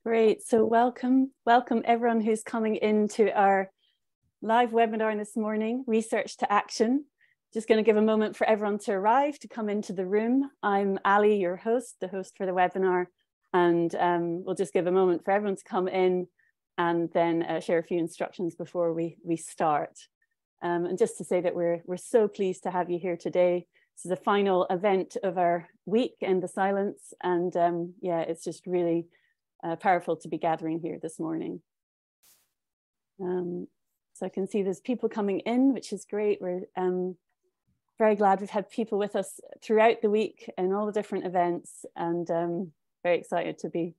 Great. So welcome everyone who's coming into our live webinar this morning, Research to Action. Just going to give a moment for everyone to arrive, to come into the room. I'm Ali, your host, the host for the webinar, and we'll just give a moment for everyone to come in and then share a few instructions before we start. And just to say that we're so pleased to have you here today. This is the final event of our week, End the Silence, and yeah, it's just really powerful to be gathering here this morning. So I can see there's people coming in, which is great. We're very glad we've had people with us throughout the week and all the different events, and very excited to be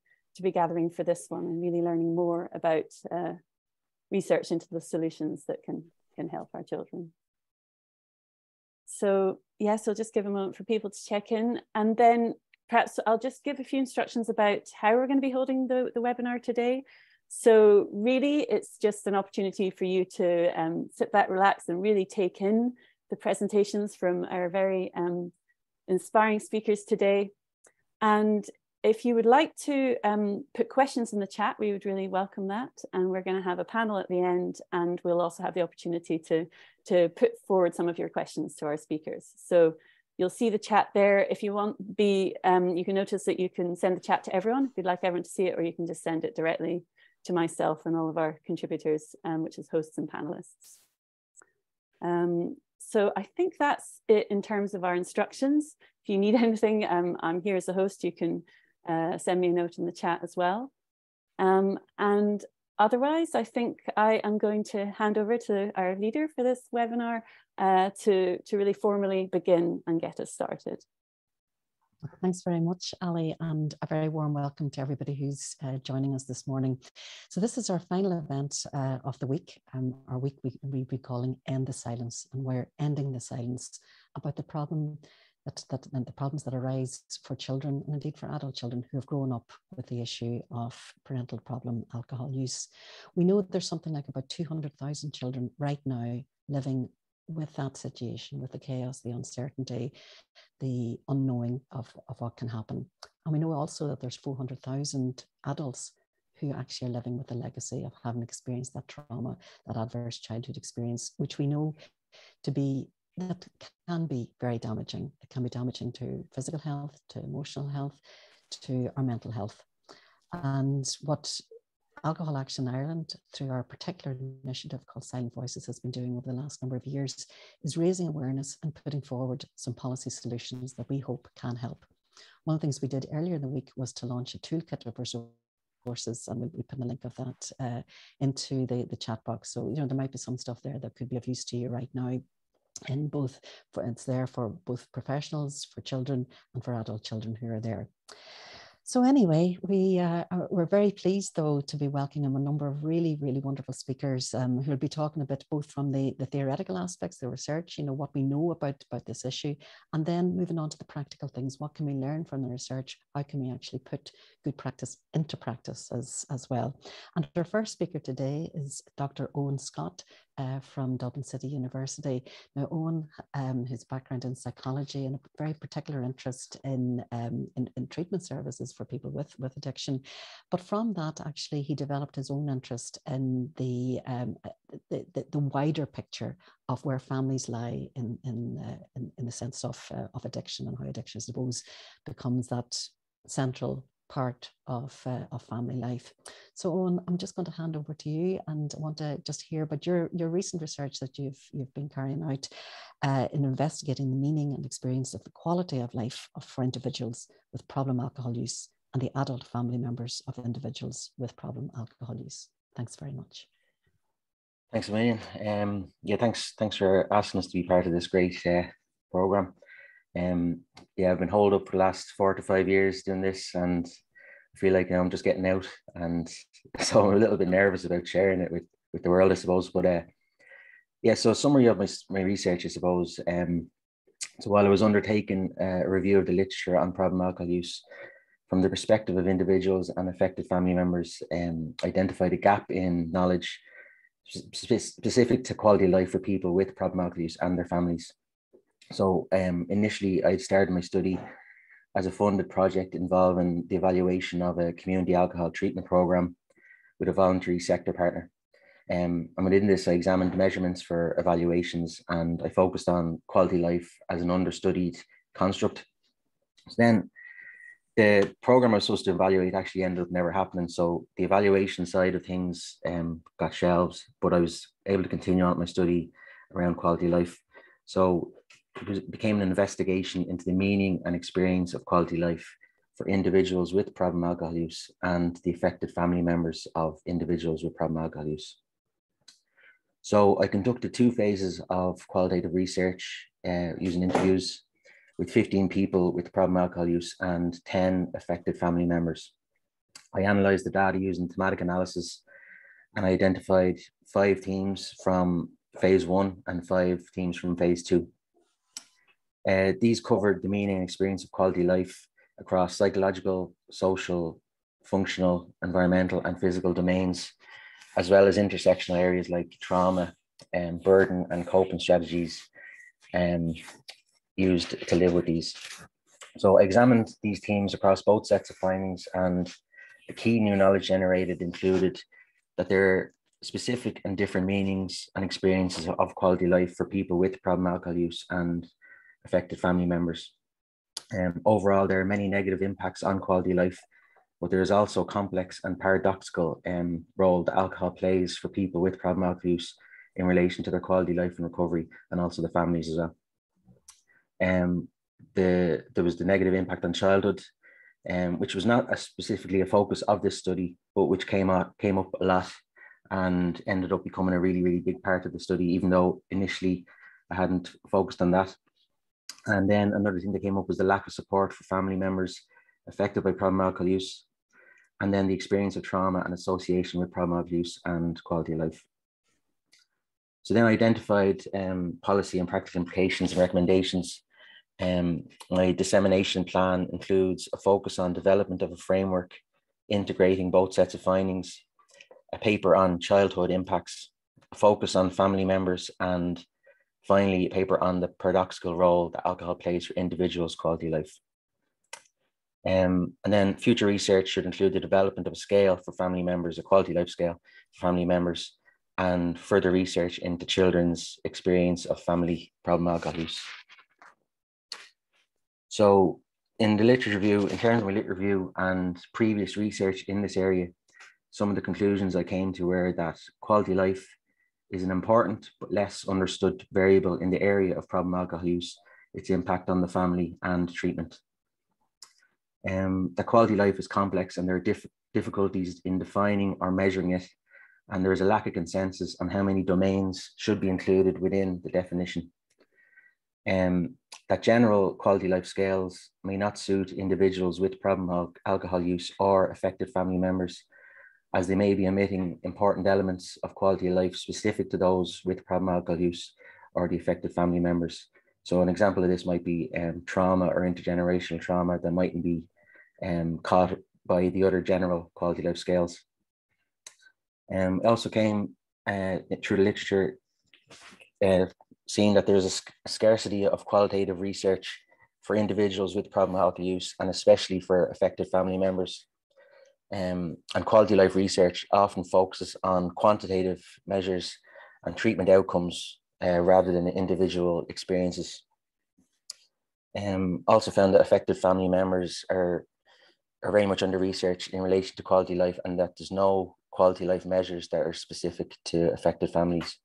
gathering for this one and really learning more about research into the solutions that can help our children. So yes, I'll just give a moment for people to check in, and then perhaps I'll just give a few instructions about how we're going to be holding the webinar today. So really, it's just an opportunity for you to sit back, relax, and really take in the presentations from our very inspiring speakers today. And if you would like to put questions in the chat, we would really welcome that. And we're going to have a panel at the end, and we'll also have the opportunity to put forward some of your questions to our speakers. So you'll see the chat there. If you want, you can notice that you can send the chat to everyone if you'd like everyone to see it, or you can just send it directly to myself and all of our contributors, which is hosts and panelists. So I think that's it in terms of our instructions. If you need anything, I'm here as a host. You can send me a note in the chat as well. And otherwise, I think I am going to hand over to our leader for this webinar to really formally begin and get us started. Thanks very much, Ali, and a very warm welcome to everybody who's joining us this morning. So this is our final event of the week. Our week we'll be calling End the Silence, and we're ending the silence about the problem and the problems that arise for children, and indeed for adult children who have grown up with the issue of parental problem alcohol use. We know that there's something like about 200,000 children right now living with that situation, with the chaos, the uncertainty, the unknowing of what can happen. And we know also that there's 400,000 adults who actually are living with the legacy of having experienced that trauma, that adverse childhood experience, which we know that can be very damaging. It can be damaging to physical health, to emotional health, to our mental health. And what Alcohol Action Ireland, through our particular initiative called Silent Voices, has been doing over the last number of years is raising awareness and putting forward some policy solutions that we hope can help. One of the things we did earlier in the week was to launch a toolkit of resources, and we'll put a link of that into the chat box. So, there might be some stuff there that could be of use to you right now. And it's there for both professionals, for children, and for adult children who are there. So anyway, we're very pleased, though, to be welcoming a number of really, really wonderful speakers who will be talking a bit both from the theoretical aspects, the research, what we know about this issue, and then moving on to the practical things. What can we learn from the research? How can we actually put good practice into practice as well? And our first speaker today is Dr. Owen Scott from Dublin City University. Now, Owen, his background in psychology and a very particular interest in treatment services for people with addiction. But from that, actually, he developed his own interest in the wider picture of where families lie in the sense of addiction, and how addiction, I suppose, becomes that central part of family life. So Owen, I'm just going to hand over to you, and I want to just hear about your recent research that you've been carrying out in investigating the meaning and experience of the quality of life for individuals with problem alcohol use and the adult family members of individuals with problem alcohol use. Thanks very much. Thanks a million. Yeah, thanks for asking us to be part of this great program. Yeah, I've been holed up for the last 4 to 5 years doing this, and I feel like I'm just getting out, and so I'm a little bit nervous about sharing it with the world, I suppose. But yeah, so a summary of my research, I suppose. So while I was undertaking a review of the literature on problem alcohol use from the perspective of individuals and affected family members, identified a gap in knowledge specific to quality of life for people with problem alcohol use and their families. So initially, I started my study as a funded project involving the evaluation of a community alcohol treatment program with a voluntary sector partner. And within this, I examined measurements for evaluations, and I focused on quality life as an understudied construct. So then the program I was supposed to evaluate actually ended up never happening. So the evaluation side of things got shelved, but I was able to continue on my study around quality life. So it became an investigation into the meaning and experience of quality life for individuals with problem alcohol use and the affected family members of individuals with problem alcohol use. So I conducted 2 phases of qualitative research using interviews with 15 people with problem alcohol use and 10 affected family members. I analysed the data using thematic analysis, and I identified 5 themes from phase 1 and 5 themes from phase 2. These covered the meaning and experience of quality life across psychological, social, functional, environmental, and physical domains, as well as intersectional areas like trauma, burden, and coping strategies used to live with these. So I examined these themes across both sets of findings, and the key new knowledge generated included that there are specific and different meanings and experiences of quality life for people with problem alcohol use and affected family members. Overall, there are many negative impacts on quality life, but there is also a complex and paradoxical role that alcohol plays for people with problem alcohol use in relation to their quality life and recovery, and also the families as well. There was the negative impact on childhood, which was not specifically a focus of this study, but which came up a lot and ended up becoming a really, really big part of the study, even though initially I hadn't focused on that. And then another thing that came up was the lack of support for family members affected by problem alcohol use, and then the experience of trauma and association with problem alcohol use and quality of life. So then I identified policy and practical implications and recommendations. My dissemination plan includes a focus on development of a framework integrating both sets of findings, a paper on childhood impacts, a focus on family members, and finally a paper on the paradoxical role that alcohol plays for individuals' quality of life. And then future research should include the development of a scale for family members, a quality life scale for family members, and further research into children's experience of family problem alcohol use. So in the literature review, in terms of my literature review and previous research in this area, some of the conclusions I came to were that quality life is an important but less understood variable in the area of problem alcohol use, its impact on the family and treatment. The quality life is complex, and there are difficulties in defining or measuring it, and there is a lack of consensus on how many domains should be included within the definition. That general quality life scales may not suit individuals with problem alcohol use or affected family members, as they may be omitting important elements of quality of life specific to those with problem alcohol use or the affected family members. So an example of this might be trauma or intergenerational trauma that mightn't be caught by the other general quality life scales. It also came through the literature seeing that there's a scarcity of qualitative research for individuals with problem alcohol use, and especially for affected family members. And quality life research often focuses on quantitative measures and treatment outcomes rather than individual experiences. Also found that affected family members are very much under research in relation to quality life, and that there's no quality life measures that are specific to affected families.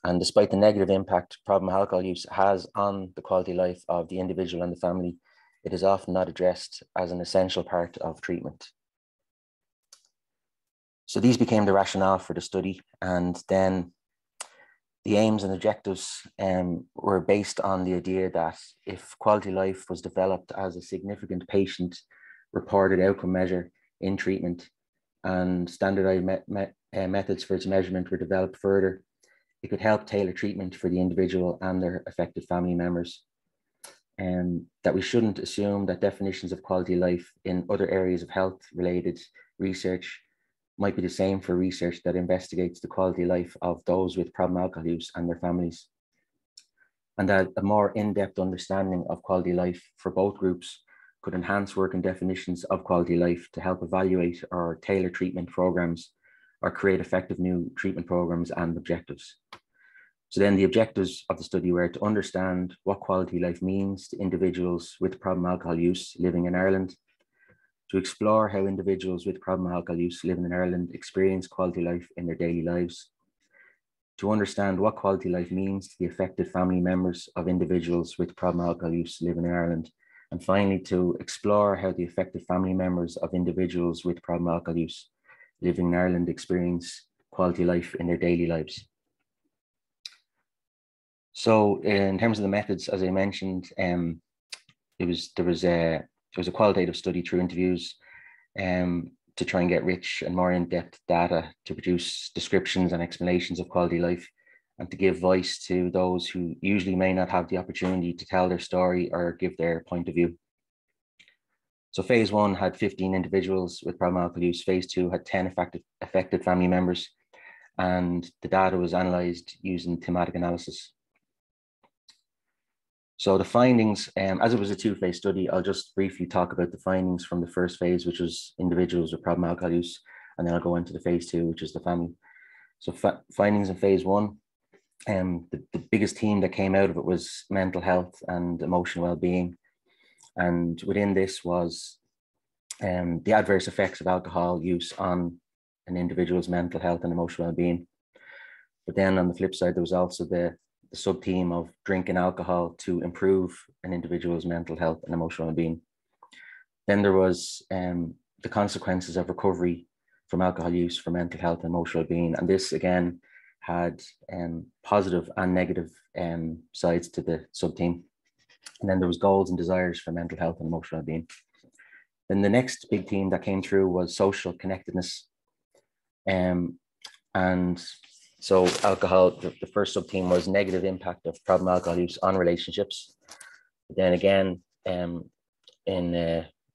And despite the negative impact problem alcohol use has on the quality of life of the individual and the family, it is often not addressed as an essential part of treatment. So these became the rationale for the study, and then the aims and objectives were based on the idea that if quality life was developed as a significant patient reported outcome measure in treatment and standardized methods for its measurement were developed further, it could help tailor treatment for the individual and their affected family members. And that we shouldn't assume that definitions of quality of life in other areas of health-related research might be the same for research that investigates the quality of life of those with problem alcohol use and their families. And that a more in-depth understanding of quality of life for both groups could enhance working definitions of quality of life to help evaluate or tailor treatment programs or create effective new treatment programs and objectives. So then the objectives of the study were to understand what quality of life means to individuals with problem alcohol use living in Ireland, to explore how individuals with problem alcohol use living in Ireland experience quality of life in their daily lives, to understand what quality of life means to the affected family members of individuals with problem alcohol use living in Ireland, and finally to explore how the affected family members of individuals with problem alcohol use living in Ireland experience quality of life in their daily lives. So in terms of the methods, as I mentioned, there was a qualitative study through interviews to try and get rich and more in-depth data to produce descriptions and explanations of quality of life, and to give voice to those who usually may not have the opportunity to tell their story or give their point of view. So phase 1 had 15 individuals with problem alcohol use. Phase 2 had 10 affected family members, and the data was analysed using thematic analysis. So the findings, as it was a 2-phase study, I'll just briefly talk about the findings from the first phase, which was individuals with problem alcohol use, and then I'll go into the phase 2, which is the family. So findings in phase 1, the biggest theme that came out of it was mental health and emotional well-being. And within this was the adverse effects of alcohol use on an individual's mental health and emotional well-being. But then on the flip side, there was also the sub-theme of drinking alcohol to improve an individual's mental health and emotional well-being. Then there was the consequences of recovery from alcohol use for mental health and emotional well-being. And this again had positive and negative sides to the sub-theme. And then there was goals and desires for mental health and emotional well-being. Then the next big theme that came through was social connectedness. And so alcohol, the first sub-theme was negative impact of problem alcohol use on relationships. But then again,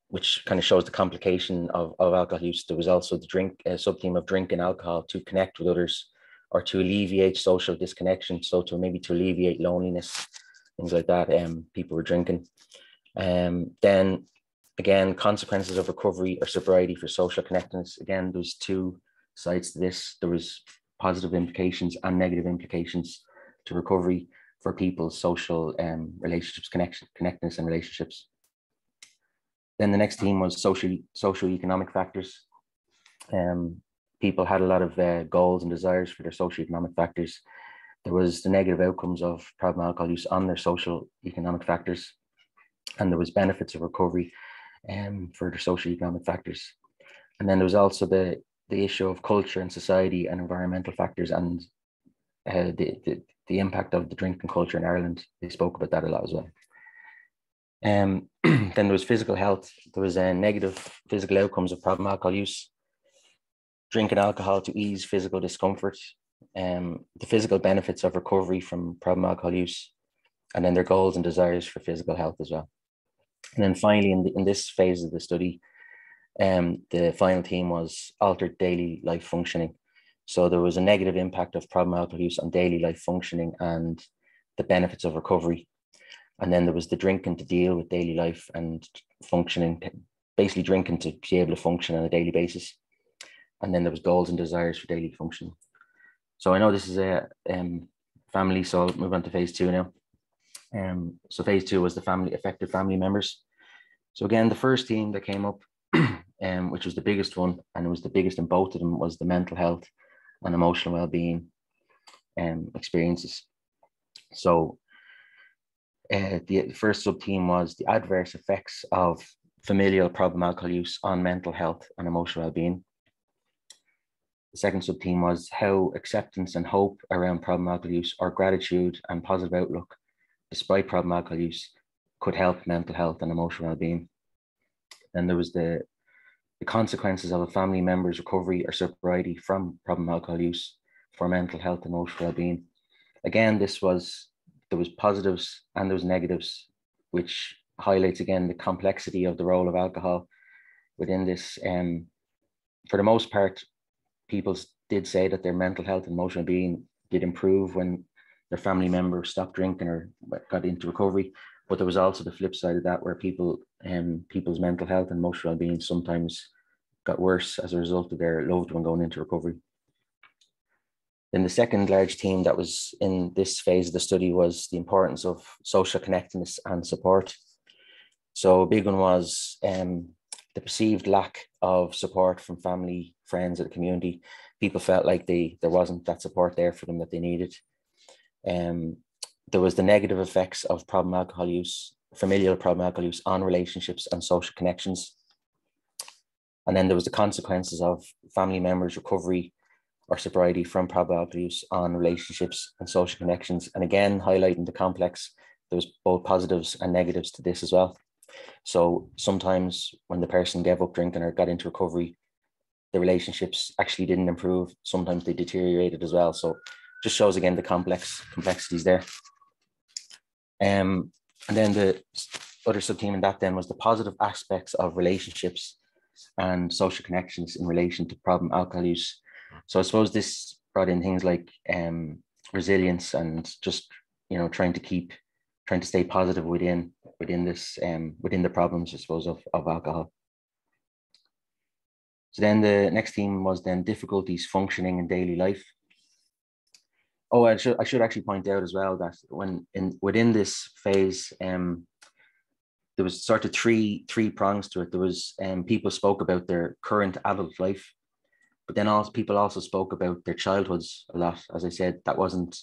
which kind of shows the complication of alcohol use, there was also the sub-theme of drinking alcohol to connect with others or to alleviate social disconnection. So to alleviate loneliness, things like that, people were drinking. Then again, consequences of recovery or sobriety for social connectedness. Again, there's 2 sides to this. There was positive implications and negative implications to recovery for people's social relationships, connectedness and relationships. Then the next theme was socioeconomic factors. People had a lot of goals and desires for their socioeconomic factors. There was the negative outcomes of problem alcohol use on their social economic factors, and there was benefits of recovery for their socioeconomic factors. And then there was also the issue of culture and society and environmental factors, and the impact of the drinking culture in Ireland. They spoke about that a lot as well. Then there was physical health. There was negative physical outcomes of problem alcohol use. Drinking alcohol to ease physical discomfort, the physical benefits of recovery from problem alcohol use, and then their goals and desires for physical health as well. And then finally, in this phase of the study, the final theme was altered daily life functioning. So there was a negative impact of problem alcohol use on daily life functioning and the benefits of recovery. And then there was the drinking to deal with daily life and functioning, basically drinking to be able to function on a daily basis. And then there was goals and desires for daily function. So I know this is a family, so I'll move on to phase 2 now. So phase 2 was the affected family members. So again, the first theme that came up, which was the biggest one, and it was the biggest in both of them, was the mental health and emotional well-being experiences. So the first sub-theme was the adverse effects of familial problem alcohol use on mental health and emotional well-being. The second sub-theme was how acceptance and hope around problem alcohol use, or gratitude and positive outlook despite problem alcohol use, could help mental health and emotional well-being. Then there was the consequences of a family member's recovery or sobriety from problem alcohol use for mental health and emotional well-being. Again, there was positives and there was negatives, which highlights again the complexity of the role of alcohol within this. For the most part, people did say that their mental health and emotional being did improve when their family member stopped drinking or got into recovery. But there was also the flip side of that, where people's mental health and emotional well-being sometimes got worse as a result of their loved one going into recovery. Then the second large theme that was in this phase of the study was the importance of social connectedness and support. So a big one was the perceived lack of support from family, friends, or the community. People felt like there wasn't that support there for them that they needed. There was the negative effects of problem alcohol use, familial problem alcohol use, on relationships and social connections. And then there was the consequences of family members' recovery or sobriety from problem alcohol use on relationships and social connections. And again, highlighting the complex, there was both positives and negatives to this as well. So sometimes when the person gave up drinking or got into recovery, the relationships actually didn't improve. Sometimes they deteriorated as well. So just shows again the complexities there. And then the other sub-theme in that then was the positive aspects of relationships and social connections in relation to problem alcohol use. So I suppose this brought in things like resilience and just, trying to stay positive within the problems, I suppose, of alcohol. So then the next theme was then difficulties functioning in daily life. Oh, I should actually point out as well that within this phase, there was sort of three prongs to it. There was people spoke about their current adult life, but then people also spoke about their childhoods a lot. As I said, that wasn't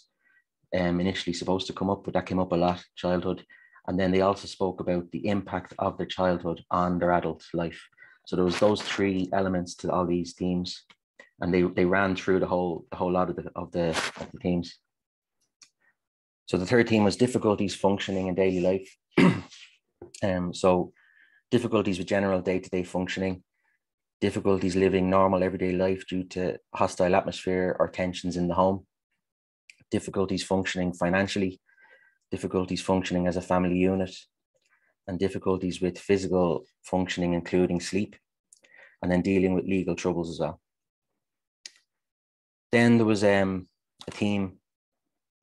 initially supposed to come up, but that came up a lot, childhood. And then they also spoke about the impact of their childhood on their adult life. So there was those three elements to all these themes, and they ran through the whole lot of the themes. So the third theme was difficulties functioning in daily life. So difficulties with general day-to-day functioning, difficulties living normal everyday life due to hostile atmosphere or tensions in the home, difficulties functioning financially, difficulties functioning as a family unit, and difficulties with physical functioning, including sleep, and then dealing with legal troubles as well. Then there was a theme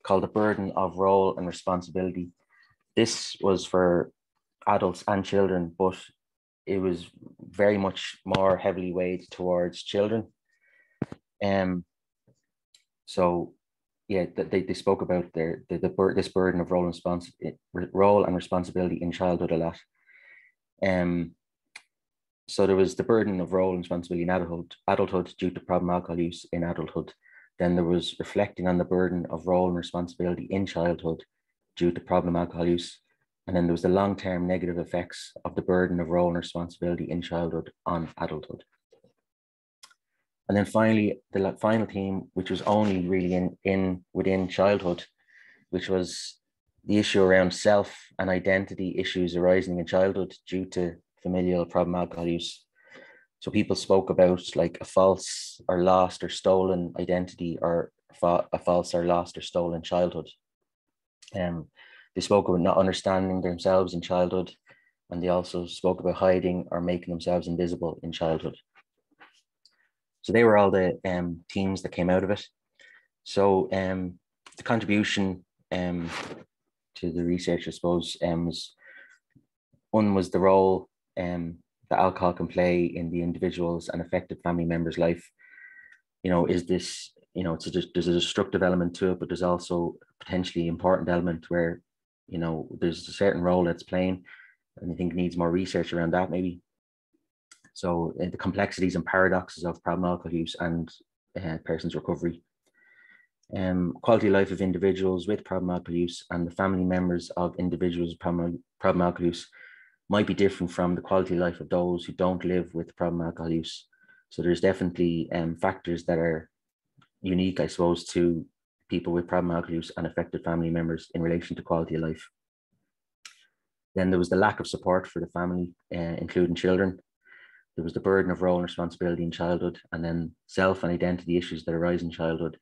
called the burden of role and responsibility. This was for adults and children, but it was very much more heavily weighed towards children. So yeah, they spoke about this burden of role and responsibility in childhood a lot. So there was the burden of role and responsibility in adulthood due to problem alcohol use in adulthood. Then there was reflecting on the burden of role and responsibility in childhood due to problem alcohol use. And then there was the long-term negative effects of the burden of role and responsibility in childhood on adulthood. And then finally, the final theme, which was only really within childhood, which was the issue around self and identity issues arising in childhood due to familial problem alcohol use. So people spoke about like a false or lost or stolen identity, or a false or lost or stolen childhood. They spoke about not understanding themselves in childhood, and they also spoke about hiding or making themselves invisible in childhood. So they were all the themes that came out of it. So the contribution to the research, I suppose, was the role that alcohol can play in the individual's and affected family members' life. Is this, there's a destructive element to it, but there's also a potentially important element where, there's a certain role that's playing, and I think needs more research around that maybe. So the complexities and paradoxes of problem alcohol use and person's recovery. Quality of life of individuals with problem alcohol use and the family members of individuals with problem alcohol use might be different from the quality of life of those who don't live with problem alcohol use. So there's definitely factors that are unique, I suppose, to people with problem alcohol use and affected family members in relation to quality of life. Then there was the lack of support for the family, including children. There was the burden of role and responsibility in childhood, and then self and identity issues that arise in childhood.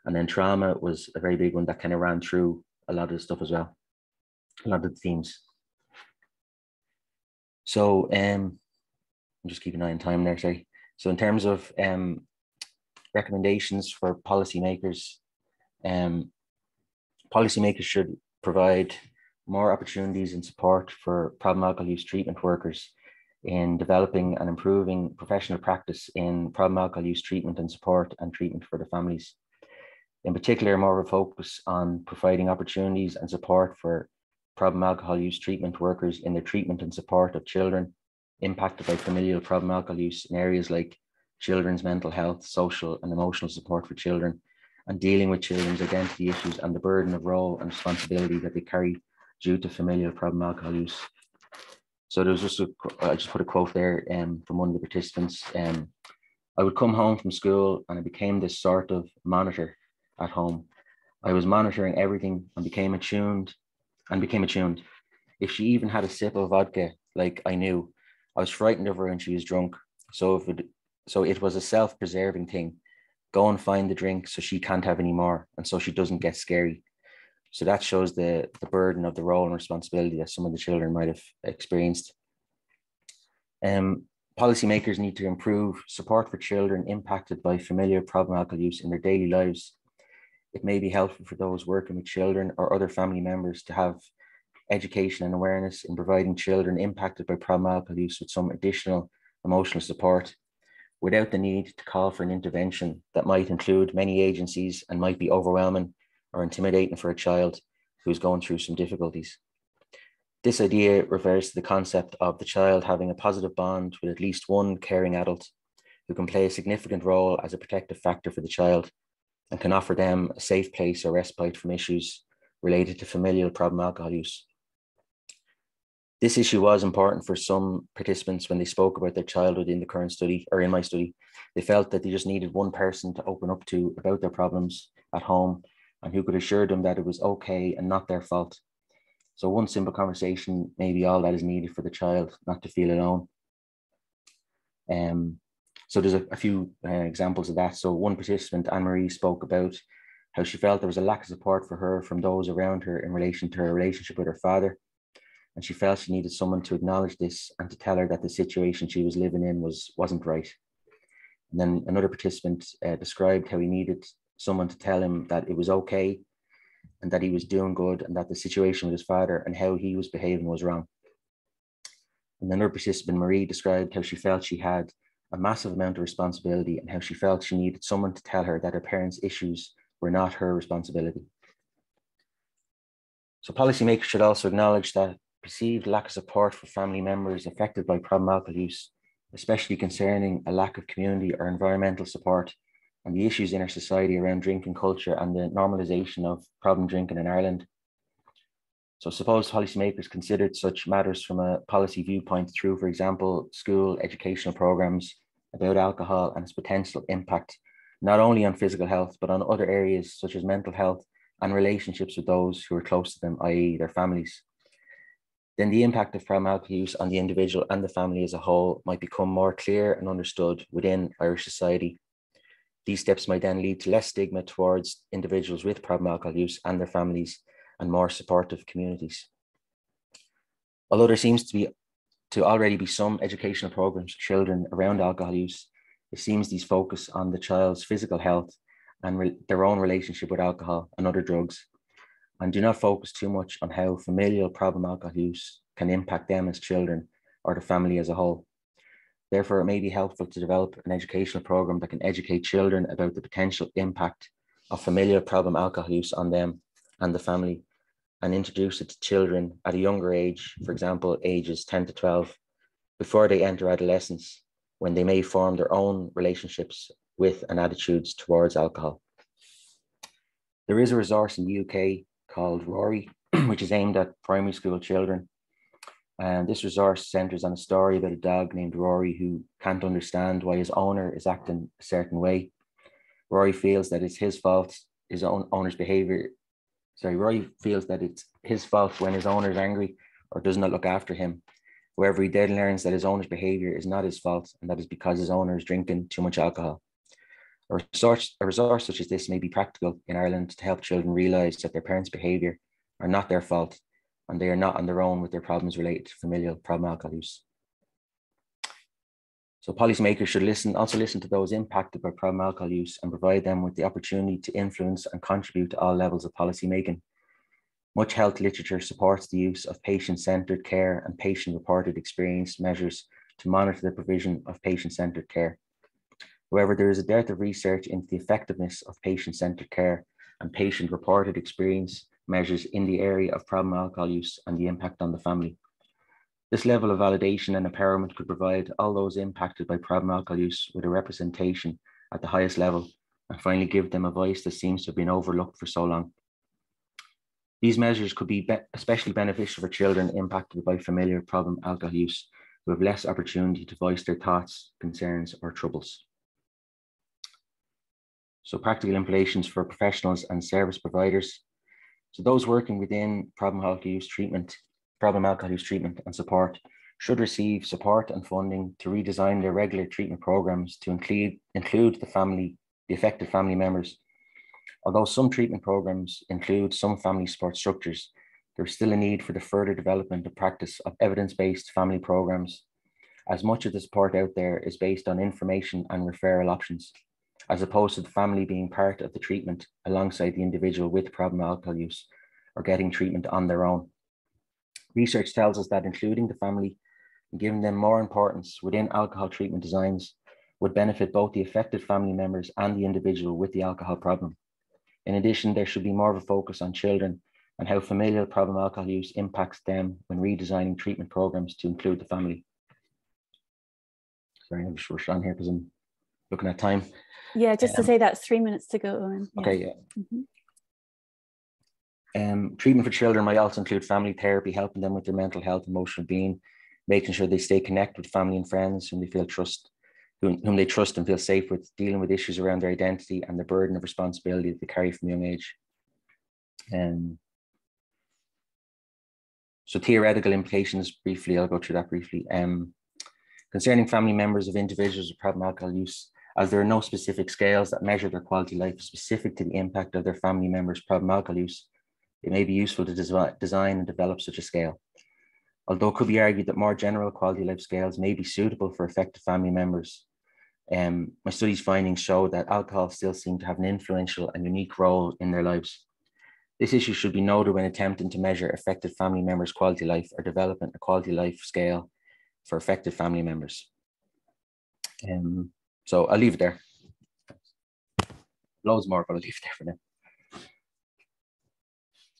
And then trauma was a very big one that kind of ran through a lot of the stuff as well, a lot of the themes. So I'm just keeping an eye on time there, sorry. So in terms of recommendations for policymakers, policymakers should provide more opportunities and support for problem alcohol use treatment workers in developing and improving professional practice in problem alcohol use treatment and support and treatment for the families. In particular, more of a focus on providing opportunities and support for problem alcohol use treatment workers in the treatment and support of children impacted by familial problem alcohol use in areas like children's mental health, social and emotional support for children, and dealing with children's identity issues and the burden of role and responsibility that they carry due to familial problem alcohol use. So there was just I just put a quote there from one of the participants. I would come home from school and I became this sort of monitor at home. I was monitoring everything and became attuned. If she even had a sip of vodka, like I knew, I was frightened of her when she was drunk. So it was a self-preserving thing. Go and find the drink so she can't have any more and so she doesn't get scary. So that shows the burden of the role and responsibility that some of the children might have experienced. Policymakers need to improve support for children impacted by familial problem alcohol use in their daily lives. It may be helpful for those working with children or other family members to have education and awareness in providing children impacted by problem alcohol use with some additional emotional support without the need to call for an intervention that might include many agencies and might be overwhelming or intimidating for a child who's going through some difficulties. This idea refers to the concept of the child having a positive bond with at least one caring adult who can play a significant role as a protective factor for the child and can offer them a safe place or respite from issues related to familial problem alcohol use. This issue was important for some participants when they spoke about their childhood in the current study or in my study. They felt that they just needed one person to open up to about their problems at home and who could assure them that it was okay and not their fault. So one simple conversation may be all that is needed for the child not to feel alone. So there's a few examples of that. So one participant, Anne-Marie, spoke about how she felt there was a lack of support for her from those around her in relation to her relationship with her father. And she felt she needed someone to acknowledge this and to tell her that the situation she was living in wasn't right. And then another participant described how he needed someone to tell him that it was okay and that he was doing good and that the situation with his father and how he was behaving was wrong. And another participant, Marie, described how she felt she had a massive amount of responsibility and how she felt she needed someone to tell her that her parents' issues were not her responsibility. So policymakers should also acknowledge that perceived lack of support for family members affected by problem alcohol use, especially concerning a lack of community or environmental support and the issues in our society around drinking culture and the normalisation of problem drinking in Ireland. So suppose policymakers considered such matters from a policy viewpoint through, for example, school educational programmes about alcohol and its potential impact, not only on physical health, but on other areas such as mental health and relationships with those who are close to them, i.e. their families. Then the impact of problem alcohol use on the individual and the family as a whole might become more clear and understood within Irish society. These steps might then lead to less stigma towards individuals with problem alcohol use and their families and more supportive communities. Although there seems to already be some educational programs for children around alcohol use, it seems these focus on the child's physical health and their own relationship with alcohol and other drugs, and do not focus too much on how familial problem alcohol use can impact them as children or the family as a whole. Therefore, it may be helpful to develop an educational program that can educate children about the potential impact of familial problem alcohol use on them and the family, and introduce it to children at a younger age, for example, ages 10 to 12, before they enter adolescence, when they may form their own relationships with and attitudes towards alcohol. There is a resource in the UK called Rory, which is aimed at primary school children. And this resource centres on a story about a dog named Rory who can't understand why his owner is acting a certain way. Rory feels that it's his fault, his owner's behaviour. Rory feels that it's his fault when his owner is angry or does not look after him. However, he then learns that his owner's behaviour is not his fault and that is because his owner is drinking too much alcohol. A resource such as this may be practical in Ireland to help children realise that their parents' behaviour are not their fault and they are not on their own with their problems related to familial problem alcohol use. So policymakers should also listen to those impacted by problem alcohol use and provide them with the opportunity to influence and contribute to all levels of policy making. Much health literature supports the use of patient-centered care and patient-reported experience measures to monitor the provision of patient-centered care. However, there is a dearth of research into the effectiveness of patient-centered care and patient-reported experience measures in the area of problem alcohol use and the impact on the family. This level of validation and empowerment could provide all those impacted by problem alcohol use with a representation at the highest level and finally give them a voice that seems to have been overlooked for so long. These measures could be especially beneficial for children impacted by familiar problem alcohol use who have less opportunity to voice their thoughts, concerns, or troubles. So practical implications for professionals and service providers. So those working within problem alcohol use treatment and support should receive support and funding to redesign their regular treatment programs to include the affected family members. Although some treatment programs include some family support structures, there is still a need for the further development of practice of evidence-based family programs, as much of the support out there is based on information and referral options, as opposed to the family being part of the treatment alongside the individual with problem alcohol use or getting treatment on their own. Research tells us that including the family and giving them more importance within alcohol treatment designs would benefit both the affected family members and the individual with the alcohol problem. In addition, there should be more of a focus on children and how familial problem alcohol use impacts them when redesigning treatment programs to include the family. Sorry, I'm just rushed on here because I'm looking at time. Yeah, just to say that's 3 minutes to go, Owen. Yeah. Okay, yeah. Treatment for children might also include family therapy, helping them with their mental health, emotional being, making sure they stay connected with family and friends whom they trust and feel safe with, dealing with issues around their identity and the burden of responsibility that they carry from a young age. So theoretical implications, briefly, I'll go through that briefly. Concerning family members of individuals with problem alcohol use, as there are no specific scales that measure their quality of life specific to the impact of their family members' problem alcohol use, it may be useful to design and develop such a scale. Although it could be argued that more general quality of life scales may be suitable for affected family members, my study's findings show that alcohol still seems to have an influential and unique role in their lives. This issue should be noted when attempting to measure affected family members' quality of life or developing a quality of life scale for affected family members. So I'll leave it there. Loads more, but I'll leave it there for now.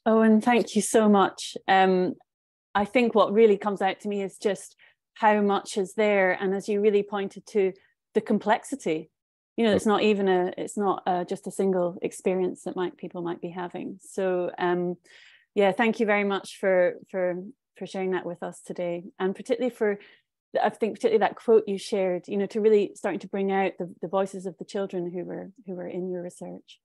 Owen, thank you so much. I think what really comes out to me is just how much is there, and as you really pointed to, the complexity. You know, it's not just a single experience that people might be having. So, yeah, thank you very much for sharing that with us today, and particularly particularly that quote you shared. You know, to really starting to bring out the voices of the children who were in your research.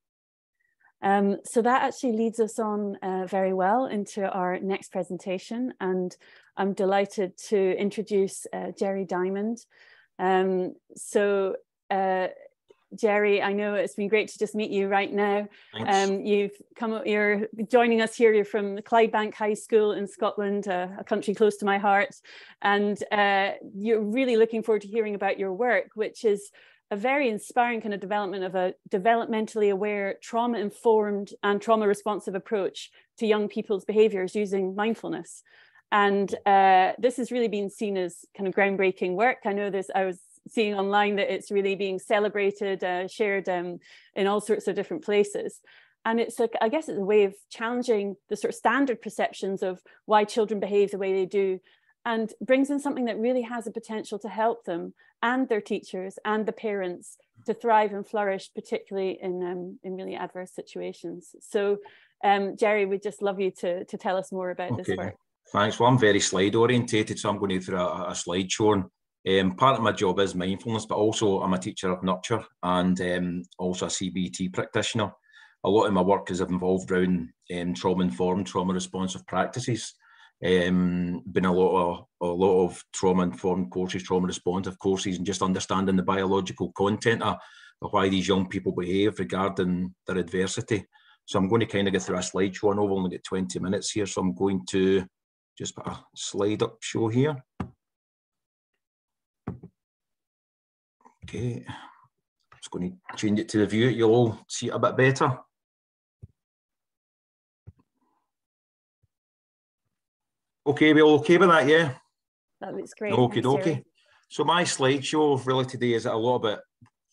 So that actually leads us on very well into our next presentation, and I'm delighted to introduce Jerry Diamond. Jerry, I know it's been great to just meet you right now. You're joining us here. You're from Clydebank High School in Scotland, a country close to my heart, and you're really looking forward to hearing about your work, which is a very inspiring kind of development of a developmentally aware, trauma-informed and trauma-responsive approach to young people's behaviours using mindfulness. And this has really been seen as kind of groundbreaking work. I know this, I was seeing online that it's really being celebrated, shared in all sorts of different places. And it's I guess it's a way of challenging the sort of standard perceptions of why children behave the way they do, and brings in something that really has a potential to help them and their teachers and the parents to thrive and flourish, particularly in really adverse situations. So Jerry, we'd just love you to tell us more about this work. Thanks. Well, I'm very slide orientated, so I'm going to go through a slideshow. Part of my job is mindfulness, but also I'm a teacher of nurture and also a CBT practitioner. A lot of my work is involved around trauma-informed, trauma-responsive practices. Been a lot of trauma-informed courses, trauma-responsive courses, and just understanding the biological content of why these young people behave regarding their adversity. So I'm going to kind of get through a slideshow, and I've only got 20 minutes here, so I'm going to just put a slide up show here. Okay, I'm just going to change it to the view. You'll all see it a bit better. Okay, we all okay with that, yeah? That looks great. Okay, Thanks, okay. Terry. So my slideshow really today is a lot about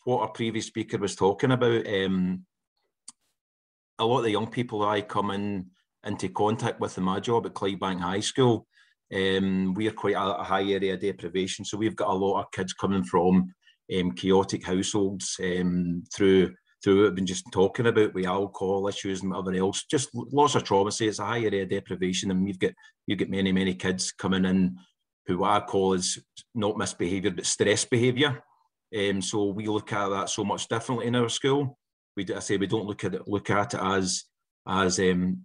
what our previous speaker was talking about. A lot of the young people I come into contact with in my job at Clydebank High School, we are quite a high area of deprivation. So we've got a lot of kids coming from chaotic households through what we've been just talking about with alcohol issues and whatever else. Just lots of trauma. Say it's a high area of deprivation, and you get many kids coming in who what I call is not misbehaviour but stress behaviour. So we look at that so much differently in our school. We don't look at it as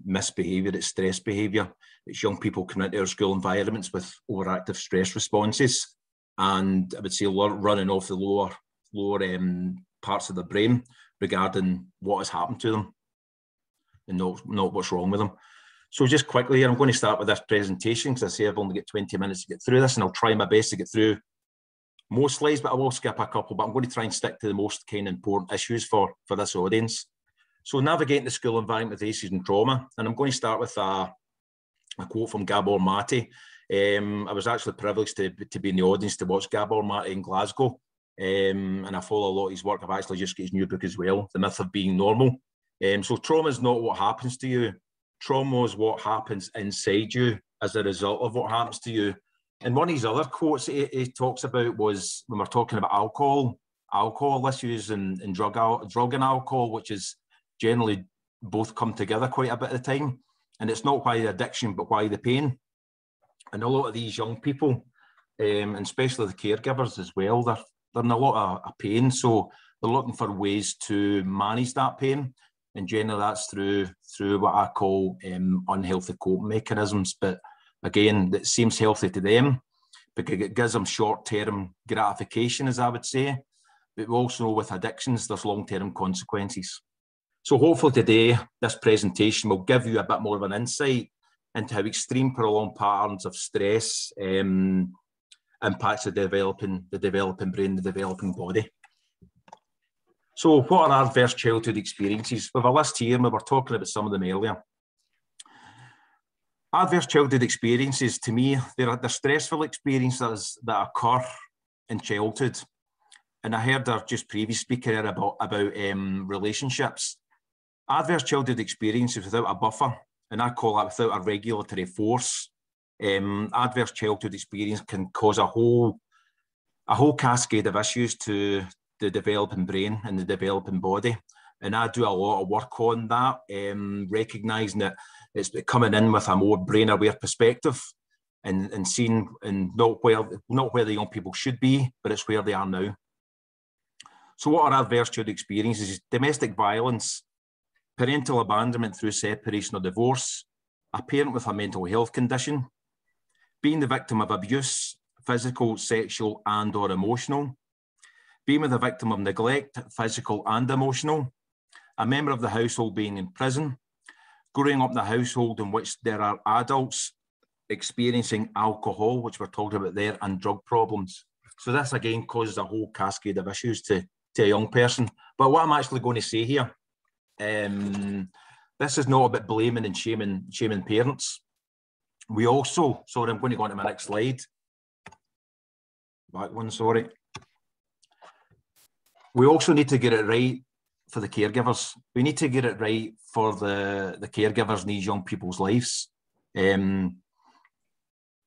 misbehaviour. It's stress behaviour. It's young people coming into our school environments with overactive stress responses, and I would say running off the lower parts of the brain regarding what has happened to them and not what's wrong with them. So just quickly, I'm going to start with this presentation because I say I've only got 20 minutes to get through this, and I'll try my best to get through most slides, but I will skip a couple, but I'm going to try and stick to the most kind of important issues for this audience. So navigating the school environment with ACEs and trauma, and I'm going to start with a quote from Gabor Mate. I was actually privileged to be in the audience to watch Gabor Mate in Glasgow, and I follow a lot of his work. I've actually just got his new book as well, The Myth of Being Normal. So trauma is not what happens to you. Trauma is what happens inside you as a result of what happens to you. And one of his other quotes he talks about was when we're talking about alcohol issues and drug and alcohol, which is generally both come together quite a bit of the time. And it's not why the addiction, but why the pain. And a lot of these young people, and especially the caregivers as well, they're in a lot of pain. So they're looking for ways to manage that pain. And generally that's through what I call unhealthy coping mechanisms. But again, that seems healthy to them because it gives them short-term gratification, as I would say. But we also know with addictions, there's long-term consequences. So hopefully today, this presentation will give you a bit more of an insight into how extreme prolonged patterns of stress impacts the developing brain, the developing body. So what are adverse childhood experiences? We have a list here, and we were talking about some of them earlier. Adverse childhood experiences, to me, they're stressful experiences that occur in childhood. And I heard our just previous speaker here about relationships. Adverse childhood experiences without a buffer, and I call that without a regulatory force. Adverse childhood experience can cause a whole cascade of issues to the developing brain and the developing body. And I do a lot of work on that, recognising that it's coming in with a more brain-aware perspective and seeing and not where the young people should be, but it's where they are now. So what are adverse childhood experiences? Domestic violence, parental abandonment through separation or divorce, a parent with a mental health condition, being the victim of abuse, physical, sexual and or emotional, being with a victim of neglect, physical and emotional, a member of the household being in prison, growing up in a household in which there are adults experiencing alcohol, which we're talking about there, and drug problems. So this again causes a whole cascade of issues to a young person. But what I'm actually going to say here, this is not about blaming and shaming parents. We also, sorry, I'm going to go on to my next slide. Back one, sorry. We also need to get it right for the caregivers. We need to get it right for the caregivers in these young people's lives. Many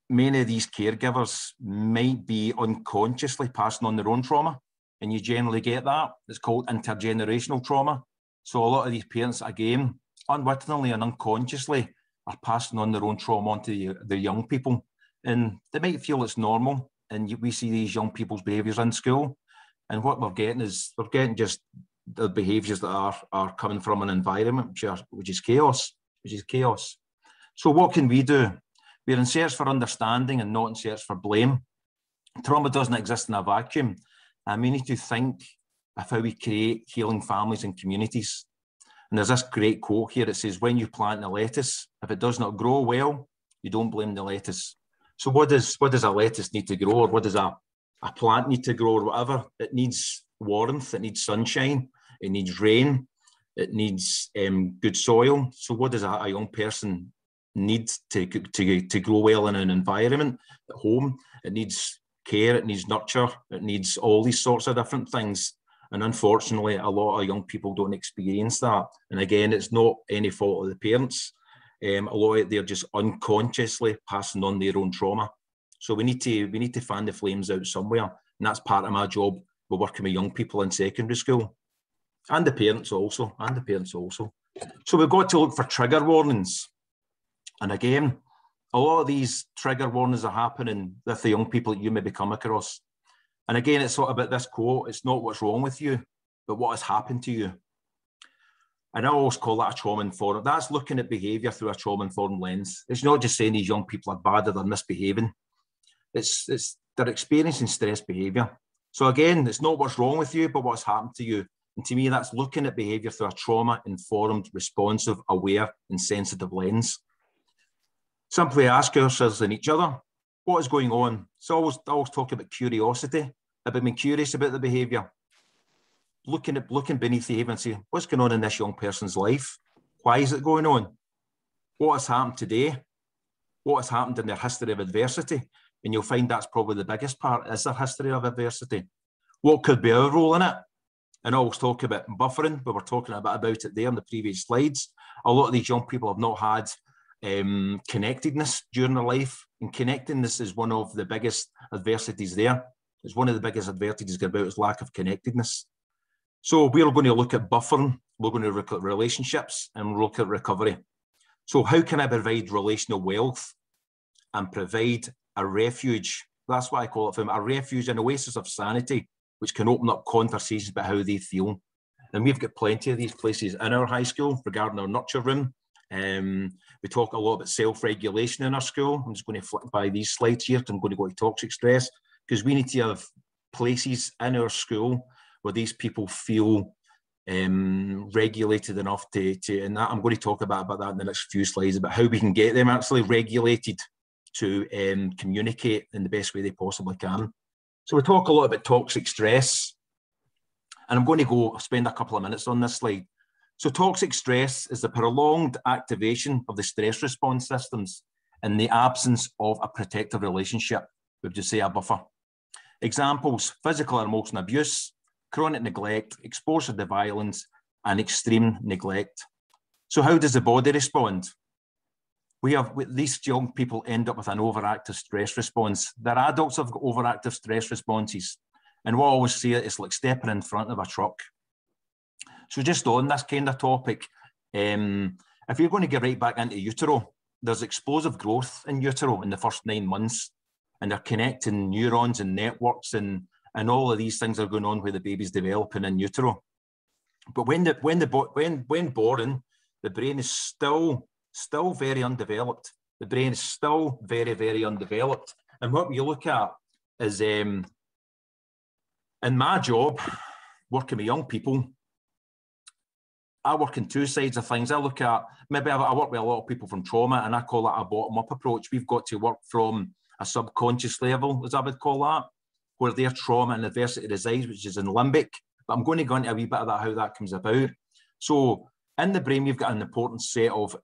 of these caregivers might be unconsciously passing on their own trauma, and you generally get that. It's called intergenerational trauma. So a lot of these parents, again, unwittingly and unconsciously, are passing on their own trauma onto the young people, and they might feel it's normal. And we see these young people's behaviours in school, and what we're getting just the behaviours that are coming from an environment which is chaos. So what can we do? We're in search for understanding and not in search for blame. Trauma doesn't exist in a vacuum, and we need to think of how we create healing families and communities. And there's this great quote here that says, when you plant a lettuce, if it does not grow well, you don't blame the lettuce. So what does a lettuce need to grow, or what does a plant need to grow, or whatever? It needs warmth, it needs sunshine, it needs rain, it needs good soil. So what does a young person need to grow well in an environment at home. It needs care, it needs nurture, it needs all these sorts of different things. And unfortunately, a lot of young people don't experience that. And again, it's not any fault of the parents. A lot of it, they're just unconsciously passing on their own trauma. So we need to fan the flames out somewhere. And that's part of my job. We're working with young people in secondary school. And the parents also. So we've got to look for trigger warnings. And again, a lot of these trigger warnings are happening with the young people that you maybe come across. And again, it's sort of about this quote, it's not what's wrong with you, but what has happened to you. And I always call that a trauma-informed. That's looking at behaviour through a trauma-informed lens. It's not just saying these young people are bad or they're misbehaving. It's they're experiencing stress behaviour. So again, it's not what's wrong with you, but what's happened to you. And to me, that's looking at behaviour through a trauma-informed, responsive, aware and sensitive lens. Simply ask ourselves and each other, what is going on? So I always talk about curiosity, about being curious about the behaviour. Looking beneath the behaviour and say, what's going on in this young person's life? Why is it going on? What has happened today? What has happened in their history of adversity? And you'll find that's probably the biggest part, is their history of adversity. What could be our role in it? And I always talk about buffering, but we're talking a bit about it there in the previous slides. A lot of these young people have not had connectedness during their life, and connectedness is one of the biggest adversities there. It's one of the biggest adversities about is lack of connectedness. So we're going to look at buffering, we're going to look at relationships, and we'll look at recovery. So how can I provide relational wealth and provide a refuge? That's what I call it, for a refuge, an oasis of sanity, which can open up conversations about how they feel. And we've got plenty of these places in our high school regarding our nurture room. We talk a lot about self-regulation in our school. I'm just going to flick by these slides here. I'm going to go to toxic stress, because we need to have places in our school where these people feel regulated enough to and that, I'm going to talk about that in the next few slides, about how we can get them actually regulated to communicate in the best way they possibly can. So we talk a lot about toxic stress, and I'm going to go spend a couple of minutes on this slide. So toxic stress is the prolonged activation of the stress response systems in the absence of a protective relationship, we would just say a buffer. Examples: physical and emotional abuse, chronic neglect, exposure to violence, and extreme neglect. So how does the body respond? These young people end up with an overactive stress response. Their adults have got overactive stress responses. And what I always say, it's like stepping in front of a truck. So just on this kind of topic, if you're going to get right back into utero, there's explosive growth in utero in the first 9 months, and they're connecting neurons and networks, and all of these things are going on where the baby's developing in utero. But when born, the brain is still very undeveloped. The brain is still very, very undeveloped. And what we look at is, in my job, working with young people, I work in two sides of things. I look at, maybe I work with a lot of people from trauma, and I call that a bottom-up approach. We've got to work from a subconscious level, as I would call that, where their trauma and adversity resides, which is in limbic. But I'm going to go into a wee bit of that, how that comes about. So in the brain, we've got an important set of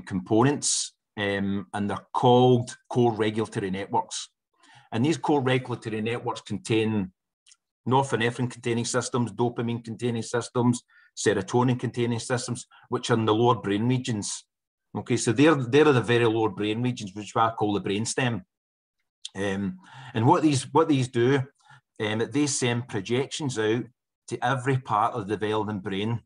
components, and they're called core regulatory networks. And these core regulatory networks contain norepinephrine containing systems, dopamine containing systems, serotonin containing systems, which are in the lower brain regions. Okay, so they're the very lower brain regions, which I call the brainstem. And what these do, they send projections out to every part of the developing brain,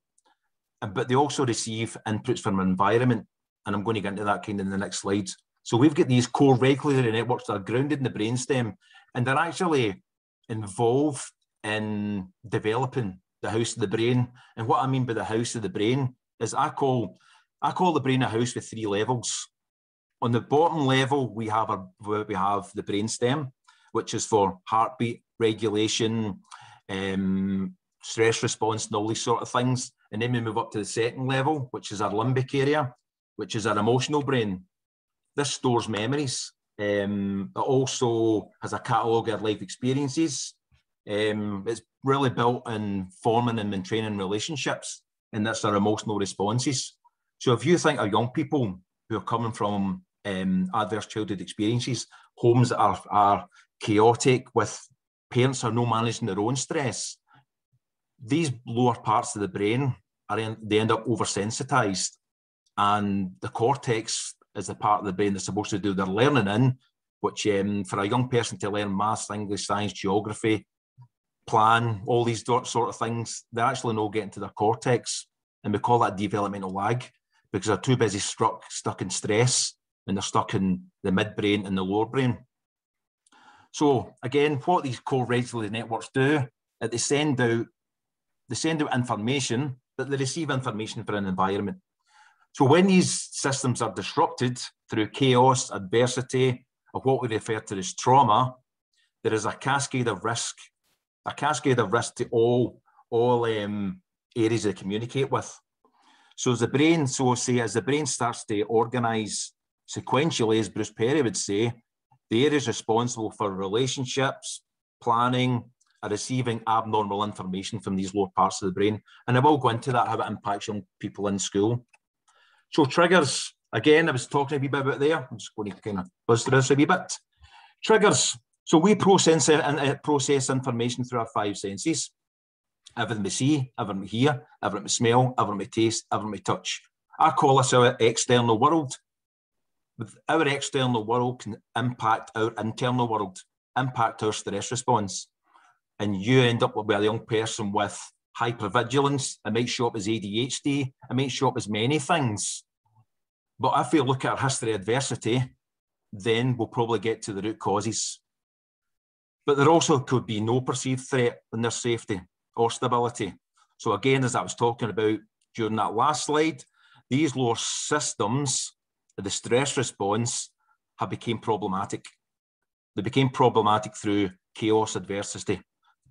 but they also receive inputs from an environment. And I'm going to get into that kind of in the next slides. So we've got these core regulatory networks that are grounded in the brainstem, and they're actually involved in developing the house of the brain. And what I mean by the house of the brain is I call the brain a house with 3 levels. On the bottom level, we have the brainstem, which is for heartbeat regulation, stress response, and all these sort of things. And then we move up to the second level, which is our limbic area, which is our emotional brain. This stores memories. It also has a catalogue of life experiences. It's really built in forming and maintaining relationships, and that's our emotional responses. So if you think of young people who who are coming from adverse childhood experiences, homes that are chaotic, with parents who are not managing their own stress. These lower parts of the brain they end up oversensitized, and the cortex is the part of the brain that's supposed to do their learning in, which for a young person to learn maths, English, science, geography, plan, all these sort of things, they actually not get into their cortex, and we call that developmental lag, because they're too busy stuck in stress, and they're stuck in the midbrain and the lower brain. So again, what these co-regulated networks do is they send out information, but they receive information from an environment. So when these systems are disrupted through chaos, adversity, or what we refer to as trauma, there is a cascade of risk to all areas they communicate with. So as the brain starts to organize sequentially, as Bruce Perry would say, the areas responsible for relationships, planning, are receiving abnormal information from these lower parts of the brain. And I will go into that, how it impacts young people in school. So triggers, again, I was talking a wee bit about there. I'm just going to kind of buzz through this a wee bit. Triggers. So we process information through our 5 senses. Everything we see, everything we hear, everything we smell, everything we taste, everything we touch. I call this our external world. Our external world can impact our internal world, impact our stress response. And you end up with a young person with hypervigilance. It might show up as ADHD. It might show up as many things. But if we look at our history of adversity, then we'll probably get to the root causes. But there also could be no perceived threat in their safety or stability. So again, as I was talking about during that last slide, these lower systems, the stress response, have become problematic. They became problematic through chaos, adversity,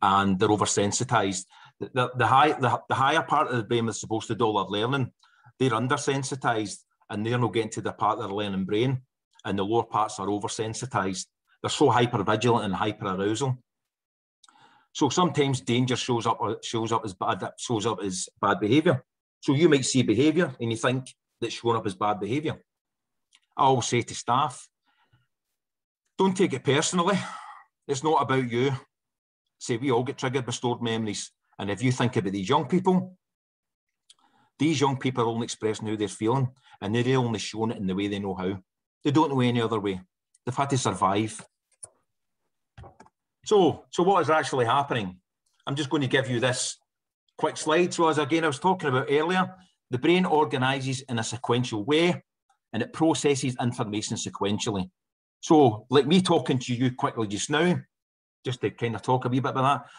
and they're oversensitized. The higher part of the brain that's supposed to do all our learning, they're undersensitized, and they're not getting to the part of their learning brain, and the lower parts are oversensitized. They're so hypervigilant and hyperarousal. So sometimes danger shows up as bad behaviour. So you might see behaviour and you think that's showing up as bad behaviour. I always say to staff, don't take it personally. It's not about you. Say we all get triggered by stored memories. And if you think about these young people are only expressing how they're feeling, and they're only showing it in the way they know how. They don't know any other way. They've had to survive. So what is actually happening? I'm just going to give you this quick slide. So as again I was talking about earlier, the brain organises in a sequential way, and it processes information sequentially. So like me talking to you quickly just now, just to kind of talk a wee bit about that,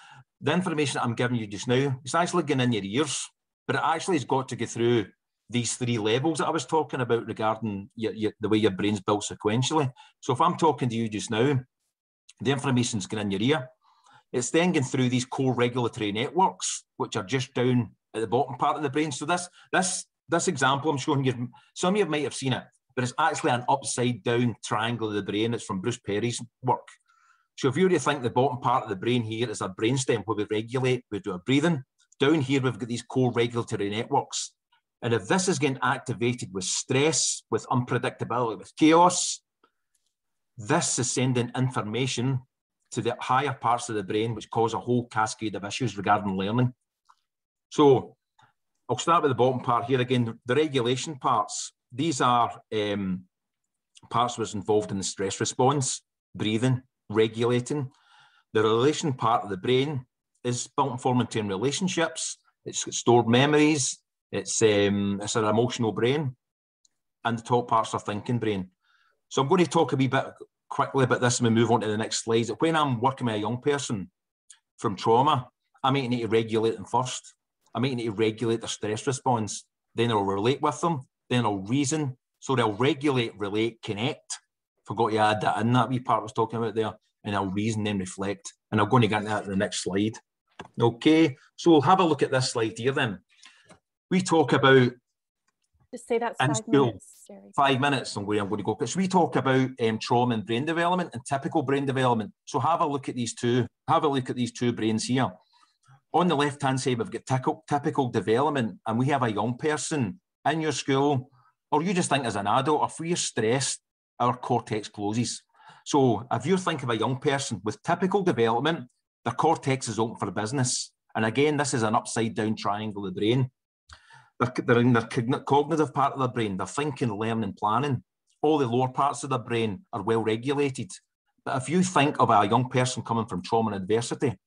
the information that I'm giving you just now, it's actually going in your ears, but it actually has got to go through these 3 levels that I was talking about regarding the way your brain's built sequentially. So if I'm talking to you just now, the information's going in your ear. It's then going through these co-regulatory networks, which are just down at the bottom part of the brain. So this example I'm showing you, some of you might have seen it, but it's actually an upside down triangle of the brain. It's from Bruce Perry's work. So if you were to think the bottom part of the brain here is our brainstem where we regulate, we do our breathing. Down here, we've got these co-regulatory networks. And if this is getting activated with stress, with unpredictability, with chaos, this is sending information to the higher parts of the brain, which cause a whole cascade of issues regarding learning. So I'll start with the bottom part here again, the regulation parts. These are parts that's involved in the stress response, breathing, regulating. The relation part of the brain is built and formed in relationships. It's stored memories. It's an emotional brain. And the top parts are thinking brain. So I'm going to talk a wee bit quickly about this and we move on to the next slide. When I'm working with a young person from trauma, I might need to regulate them first. I might need to regulate their stress response. Then I'll relate with them. Then I'll reason. So they'll regulate, relate, connect. Forgot to add that in, that wee part I was talking about there. And I'll reason, then reflect. And I'm going to get into that in the next slide. Okay, so we'll have a look at this slide here then. We talk about... Just say that's 5 minutes, Jerry. 5 minutes, I'm going to go. So we talk about trauma and brain development and typical brain development. So have a look at these two. Have a look at these 2 brains here. On the left-hand side, we've got typical development, and we have a young person in your school or you just think as an adult, if we're stressed, our cortex closes. So if you think of a young person with typical development, their cortex is open for business. And again, this is an upside down triangle of the brain. They're in their cognitive part of the brain. They're thinking, learning, planning. All the lower parts of the brain are well regulated. But if you think of a young person coming from trauma and adversity,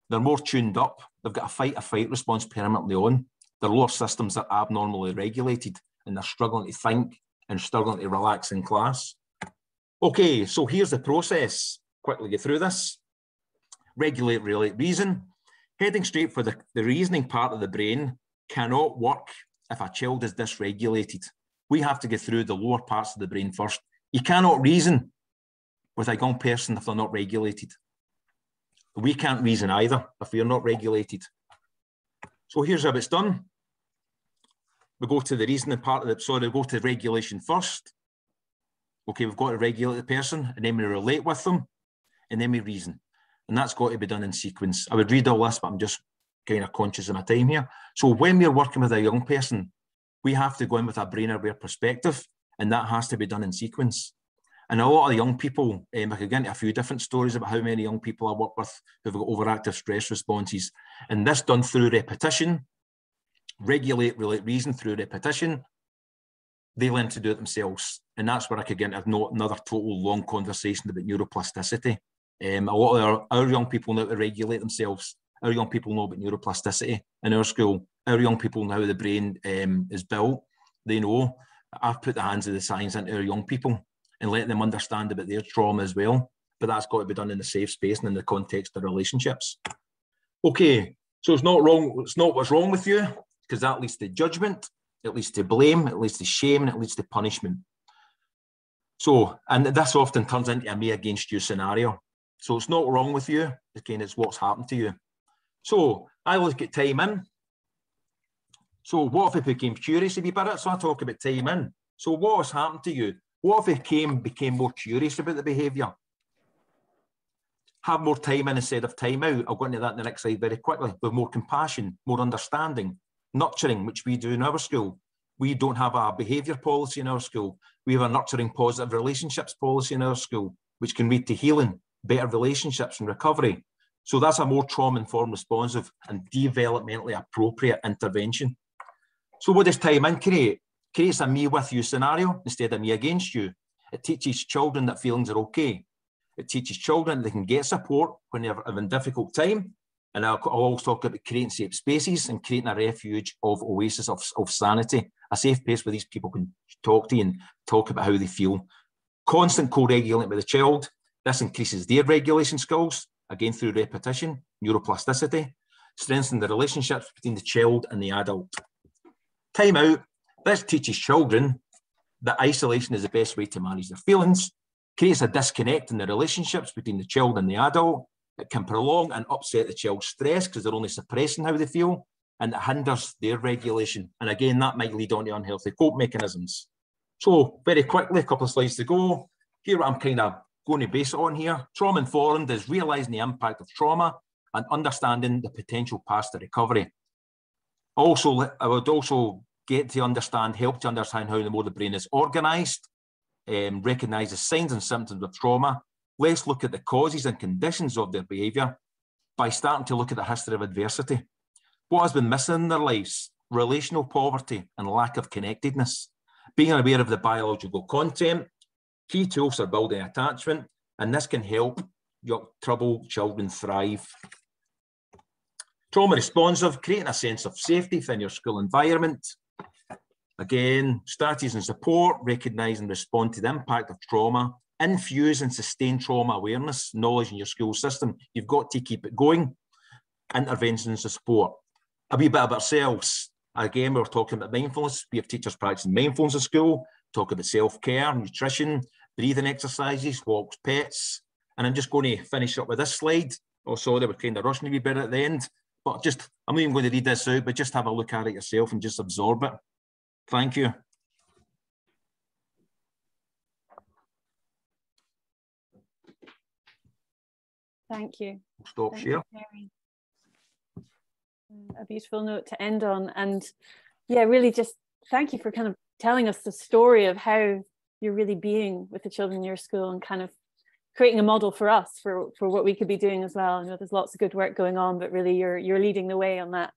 they're more tuned up. They've got a fight response permanently on. Their lower systems are abnormally regulated, and they're struggling to think and struggling to relax in class. Okay, so here's the process. Quickly get through this. Regulate, relate, reason. Heading straight for the reasoning part of the brain cannot work if a child is dysregulated. We have to get through the lower parts of the brain first. You cannot reason with a young person if they're not regulated. We can't reason either if we're not regulated. So here's how it's done. We go to the reasoning part of it. Sorry, we go to regulation first. Okay, we've got to regulate the person, and then we relate with them, and then we reason. And that's got to be done in sequence. I would read all this, but I'm just kind of conscious of my time here. So when we're working with a young person, we have to go in with a brain-aware perspective, and that has to be done in sequence. And a lot of the young people, I could get into a few different stories about how many young people I work with who've got overactive stress responses. And this done through repetition, regulate, relate, reason through repetition. They learn to do it themselves. And that's where I could get into another total long conversation about neuroplasticity. A lot of our young people know how to regulate themselves. Our young people know about neuroplasticity in our school. Our young people know how the brain is built. They know. I've put the hands of the science into our young people and let them understand about their trauma as well. But that's got to be done in a safe space and in the context of relationships. Okay, so it's not wrong. It's not what's wrong with you, because that leads to judgment, it leads to blame, it leads to shame, and it leads to punishment. So, and this often turns into a me against you scenario. So it's not wrong with you, again, it's what's happened to you. So I look at time in. So what if it became curious about it? So I talk about time in. So what has happened to you? What if it became more curious about the behaviour? Have more time in instead of time out. I'll go into that in the next slide very quickly. With more compassion, more understanding, nurturing, which we do in our school. We don't have a behaviour policy in our school. We have a nurturing positive relationships policy in our school, which can lead to healing, better relationships and recovery. So that's a more trauma-informed, responsive and developmentally appropriate intervention. So what does time in create? Creates a me with you scenario instead of me against you. It teaches children that feelings are okay. It teaches children they can get support when they're having a difficult time. And I'll always talk about creating safe spaces and creating a refuge of oasis of sanity, a safe place where these people can talk to you and talk about how they feel. Constant co-regulating with the child. This increases their regulation skills, again through repetition, neuroplasticity, strengthening the relationships between the child and the adult. Time out. This teaches children that isolation is the best way to manage their feelings, creates a disconnect in the relationships between the child and the adult. It can prolong and upset the child's stress because they're only suppressing how they feel, and it hinders their regulation. And again, that might lead on to unhealthy cope mechanisms. So very quickly, a couple of slides to go. Here I'm kind of going to base it on here. Trauma informed is realising the impact of trauma and understanding the potential paths to recovery. Also, I would also help to understand how the motor brain is organised, recognise the signs and symptoms of trauma. Let's look at the causes and conditions of their behaviour by starting to look at the history of adversity. What has been missing in their lives? Relational poverty and lack of connectedness. Being aware of the biological content. Key tools for building attachment, and this can help your troubled children thrive. Trauma responsive, creating a sense of safety within your school environment. Again, strategies and support, recognise and respond to the impact of trauma, infuse and sustain trauma awareness, knowledge in your school system. You've got to keep it going. Interventions and support. A wee bit of ourselves. Again, we're talking about mindfulness. We have teachers practicing mindfulness in school, talk about self-care, nutrition, breathing exercises, walks, pets. And I'm just going to finish up with this slide. Oh, sorry, we're kind of rushing a wee bit at the end. But just, I'm not even going to read this out, but just have a look at it yourself and just absorb it. Thank you. Thank you. Stop share. A beautiful note to end on. And yeah, really just thank you for kind of telling us the story of how you're really being with the children in your school and kind of creating a model for us for what we could be doing as well. I know there's lots of good work going on, but really you're leading the way on that.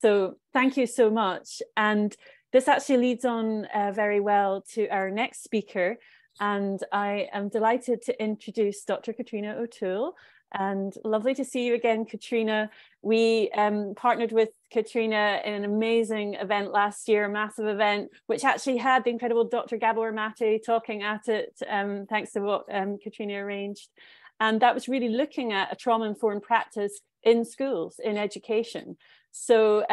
So thank you so much. And this actually leads on very well to our next speaker. And I am delighted to introduce Dr. Katrina O'Toole. And lovely to see you again, Katrina. We partnered with Katrina in an amazing event last year, a massive event, which actually had the incredible Dr. Gabor Mate talking at it, thanks to what Katrina arranged. And that was really looking at a trauma-informed practice in schools, in education. So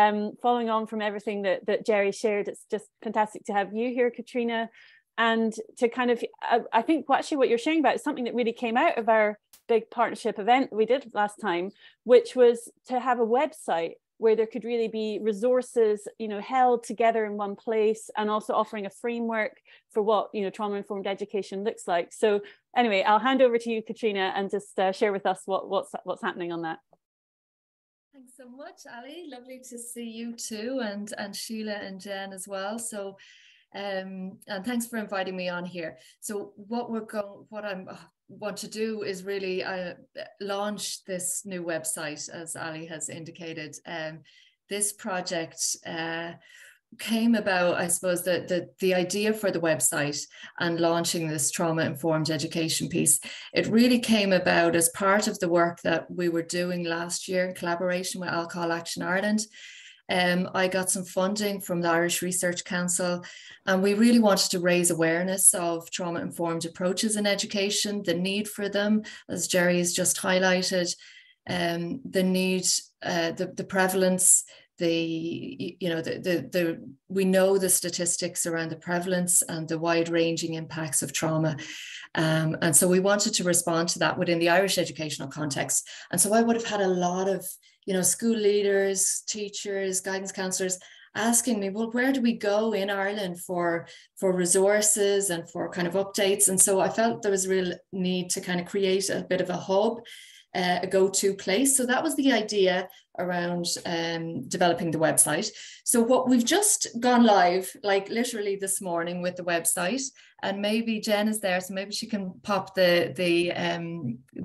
following on from everything that Jerry shared, it's just fantastic to have you here, Katrina, and to kind of, I think actually what you're sharing about is something that really came out of our big partnership event we did last time, which was to have a website where there could really be resources, you know, held together in one place, and also offering a framework for what, you know, trauma-informed education looks like. So anyway, I'll hand over to you, Katrina, and just share with us what's happening on that. Thanks so much, Ali. Lovely to see you too, and Sheila and Jen as well. So, and thanks for inviting me on here. So what I want to do is really launch this new website, as Ali has indicated. This project came about, I suppose, the idea for the website and launching this trauma-informed education piece. It really came about as part of the work that we were doing last year in collaboration with Alcohol Action Ireland. I got some funding from the Irish Research Council, and we really wanted to raise awareness of trauma-informed approaches in education, the need for them, as Jerry has just highlighted, the need, the prevalence, we know the statistics around the prevalence and the wide-ranging impacts of trauma. And so we wanted to respond to that within the Irish educational context. And so I would have had a lot of, you know, school leaders, teachers, guidance counselors asking me, well, where do we go in Ireland for resources and for kind of updates? And so I felt there was a real need to kind of create a bit of a hub, a go-to place. So that was the idea around developing the website. So what we've just gone live, like literally this morning, with the website, and maybe Jen is there, so maybe she can pop the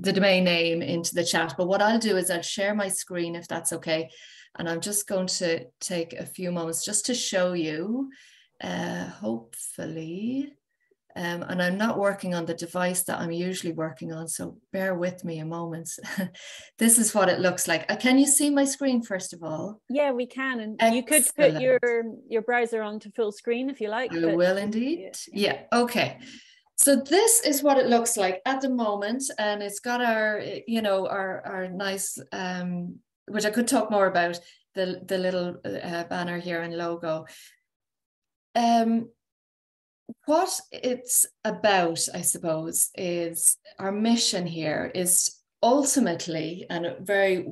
domain name into the chat. But what I'll do is I'll share my screen, if that's okay. And I'm just going to take a few moments just to show you, hopefully. And I'm not working on the device that I'm usually working on, so bear with me a moment. This is what it looks like. Can you see my screen, first of all? Yeah, we can. And Excellent. You could put your browser onto full screen if you like. I will indeed. Yeah, okay. So this is what it looks like at the moment. And it's got our, you know, our nice, which I could talk more about, the little banner here and logo. What it's about, I suppose, is our mission here is ultimately, and a very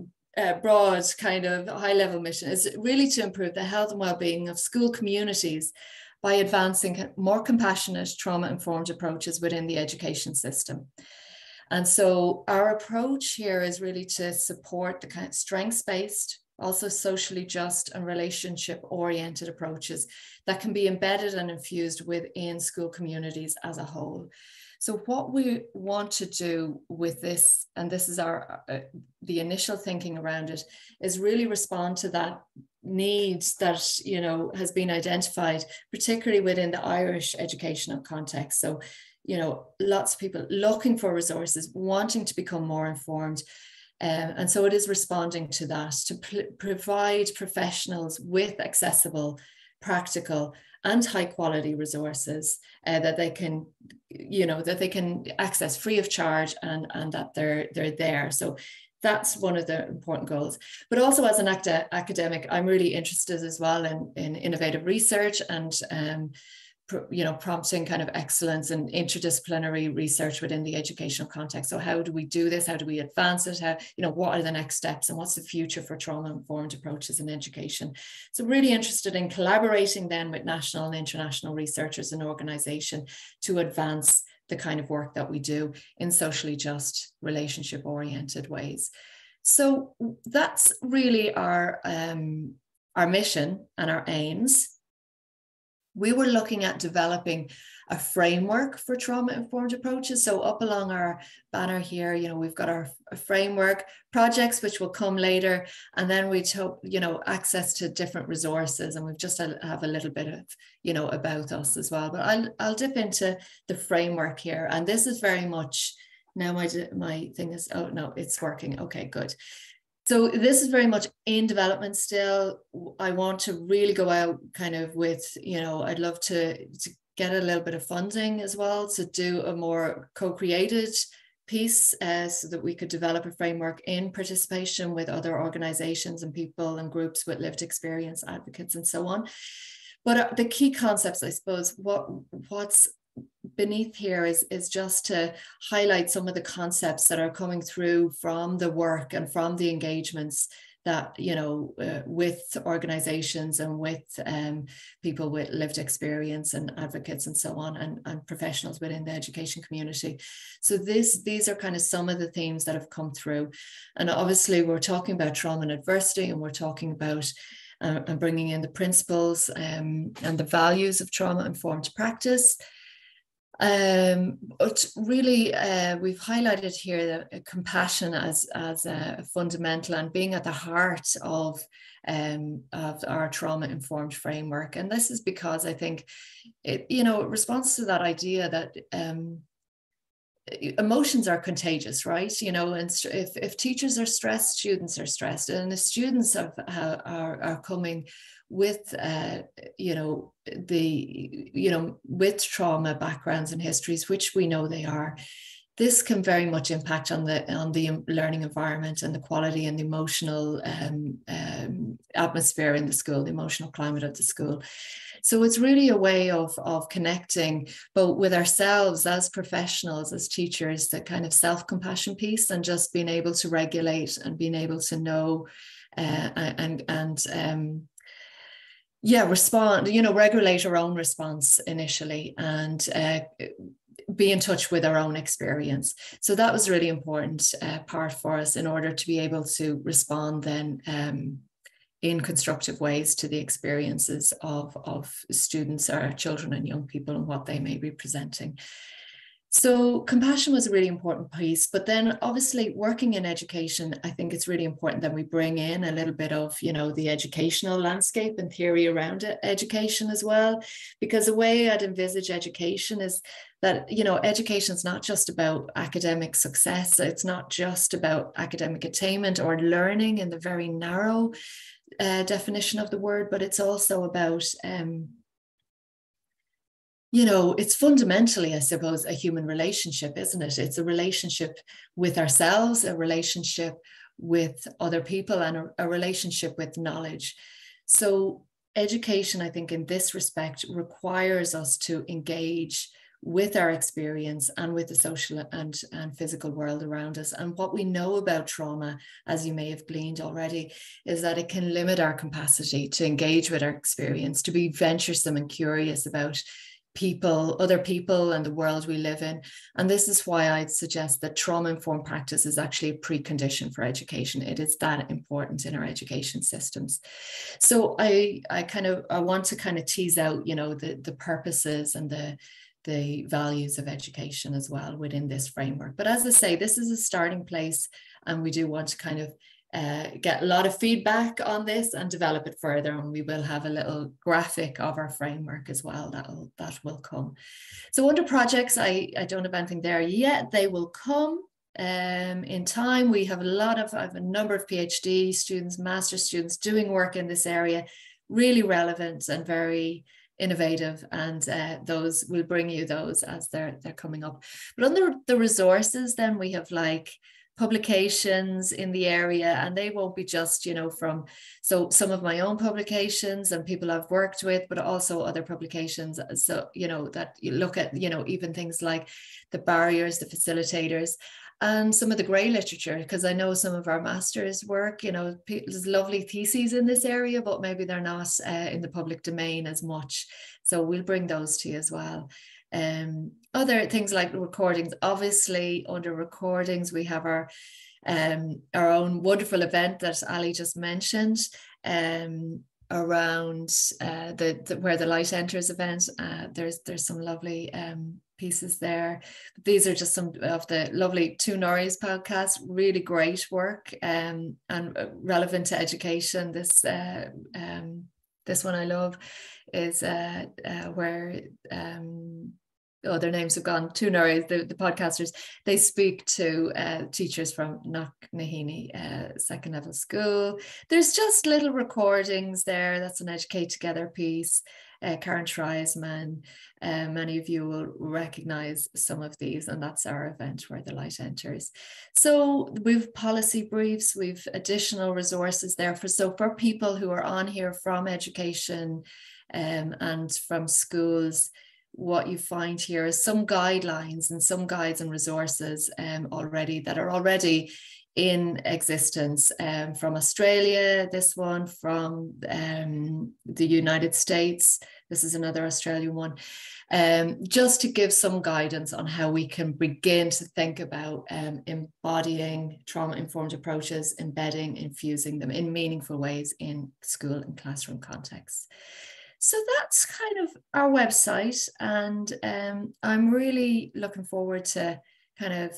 broad kind of high-level mission, is really to improve the health and well-being of school communities by advancing more compassionate, trauma-informed approaches within the education system. And so our approach here is really to support the kind of strengths-based, also socially just and relationship-oriented approaches that can be embedded and infused within school communities as a whole. So what we want to do with this, and this is our the initial thinking around it, is really respond to that need that, you know, has been identified, particularly within the Irish educational context. So, you know, lots of people looking for resources, wanting to become more informed. And so it is responding to that, to provide professionals with accessible, practical, and high quality resources that they can, you know, that they can access free of charge, and that they're there. So that's one of the important goals. But also as an academic, I'm really interested as well in innovative research and you know, prompting kind of excellence and interdisciplinary research within the educational context. So how do we do this? How do we advance it? How, you know, what are the next steps, and what's the future for trauma-informed approaches in education? So really interested in collaborating then with national and international researchers and organization to advance the kind of work that we do in socially just, relationship-oriented ways. So that's really our mission and our aims. we were looking at developing a framework for trauma-informed approaches. So up along our banner here, you know, we've got our framework projects, which will come later, and then we took, you know, access to different resources, and we've just have a little bit of, you know, about us as well. But I'll dip into the framework here, and this is very much, now my thing is, oh no, it's working. Okay, good. So this is very much in development still. I want to really go out kind of with, you know, I'd love to get a little bit of funding as well to do a more co-created piece so that we could develop a framework in participation with other organizations and people and groups with lived experience, advocates and so on. But the key concepts, I suppose, what's beneath here is just to highlight some of the concepts that are coming through from the work and from the engagements that, you know, with organizations and with people with lived experience and advocates and so on, and professionals within the education community. So these are kind of some of the themes that have come through. And obviously we're talking about trauma and adversity, and we're talking about and bringing in the principles and the values of trauma-informed practice. But really, we've highlighted here that compassion as a fundamental and being at the heart of our trauma-informed framework. And this is because I think it, you know, it responds to that idea that emotions are contagious, right? You know, and if teachers are stressed, students are stressed, and if students are coming with you know, with trauma backgrounds and histories, which we know they are, this can very much impact on the learning environment and the quality and the emotional atmosphere in the school, the emotional climate of the school. So it's really a way of connecting both with ourselves as professionals, as teachers, that kind of self-compassion piece, and just being able to regulate and being able to know respond, you know, regulate our own response initially, and be in touch with our own experience. So that was a really important part for us in order to be able to respond then in constructive ways to the experiences of students or children and young people and what they may be presenting. So compassion was a really important piece, but then obviously working in education, I think it's really important that we bring in a little bit of, you know, the educational landscape and theory around education as well, because the way I'd envisage education is that, you know, education is not just about academic success. It's not just about academic attainment or learning in the very narrow definition of the word, but it's also about you know, it's fundamentally, I suppose, a human relationship, isn't it? It's a relationship with ourselves, a relationship with other people, and a relationship with knowledge. So education, I think, in this respect, requires us to engage with our experience and with the social and physical world around us. And what we know about trauma, as you may have gleaned already, is that it can limit our capacity to engage with our experience, to be venturesome and curious about people, other people, and the world we live in. And this is why I'd suggest that trauma-informed practice is actually a precondition for education. It is that important in our education systems. So I want to kind of tease out, you know, the purposes and the values of education as well within this framework. But as I say, this is a starting place, and we do want to kind of get a lot of feedback on this and develop it further, and we will have a little graphic of our framework as well that will come. So under projects, I don't have anything there yet. They will come in time. We have I have a number of PhD students, master's students doing work in this area, really relevant and very innovative, and those will bring you those as they're coming up. But under the resources, then we have like publications in the area, and they won't be just, you know, so some of my own publications and people I've worked with, but also other publications. So, you know, that you look at, you know, even things like the barriers, the facilitators, and some of the grey literature, because I know some of our master's work, you know, there's lovely theses in this area, but maybe they're not in the public domain as much. So we'll bring those to you as well. Other things like recordings, obviously under recordings, we have our own wonderful event that Ali just mentioned. around where the light enters event. There's some lovely pieces there. These are just some of the lovely Two Norries podcast, really great work and relevant to education. This one I love is where their names have gone. Two Norries, the podcasters, they speak to teachers from Knocknaheeny second level school. There's just little recordings there. That's an Educate Together piece. Karen Schreisman, many of you will recognize some of these, and that's our event Where the Light Enters. So we've policy briefs, we've additional resources there for people who are on here from education and from schools. What you find here is some guidelines and some guides and resources already in existence, from Australia, this one, from the United States, this is another Australian one, just to give some guidance on how we can begin to think about embodying trauma-informed approaches, embedding, infusing them in meaningful ways in school and classroom contexts. So that's kind of our website, and I'm really looking forward to kind of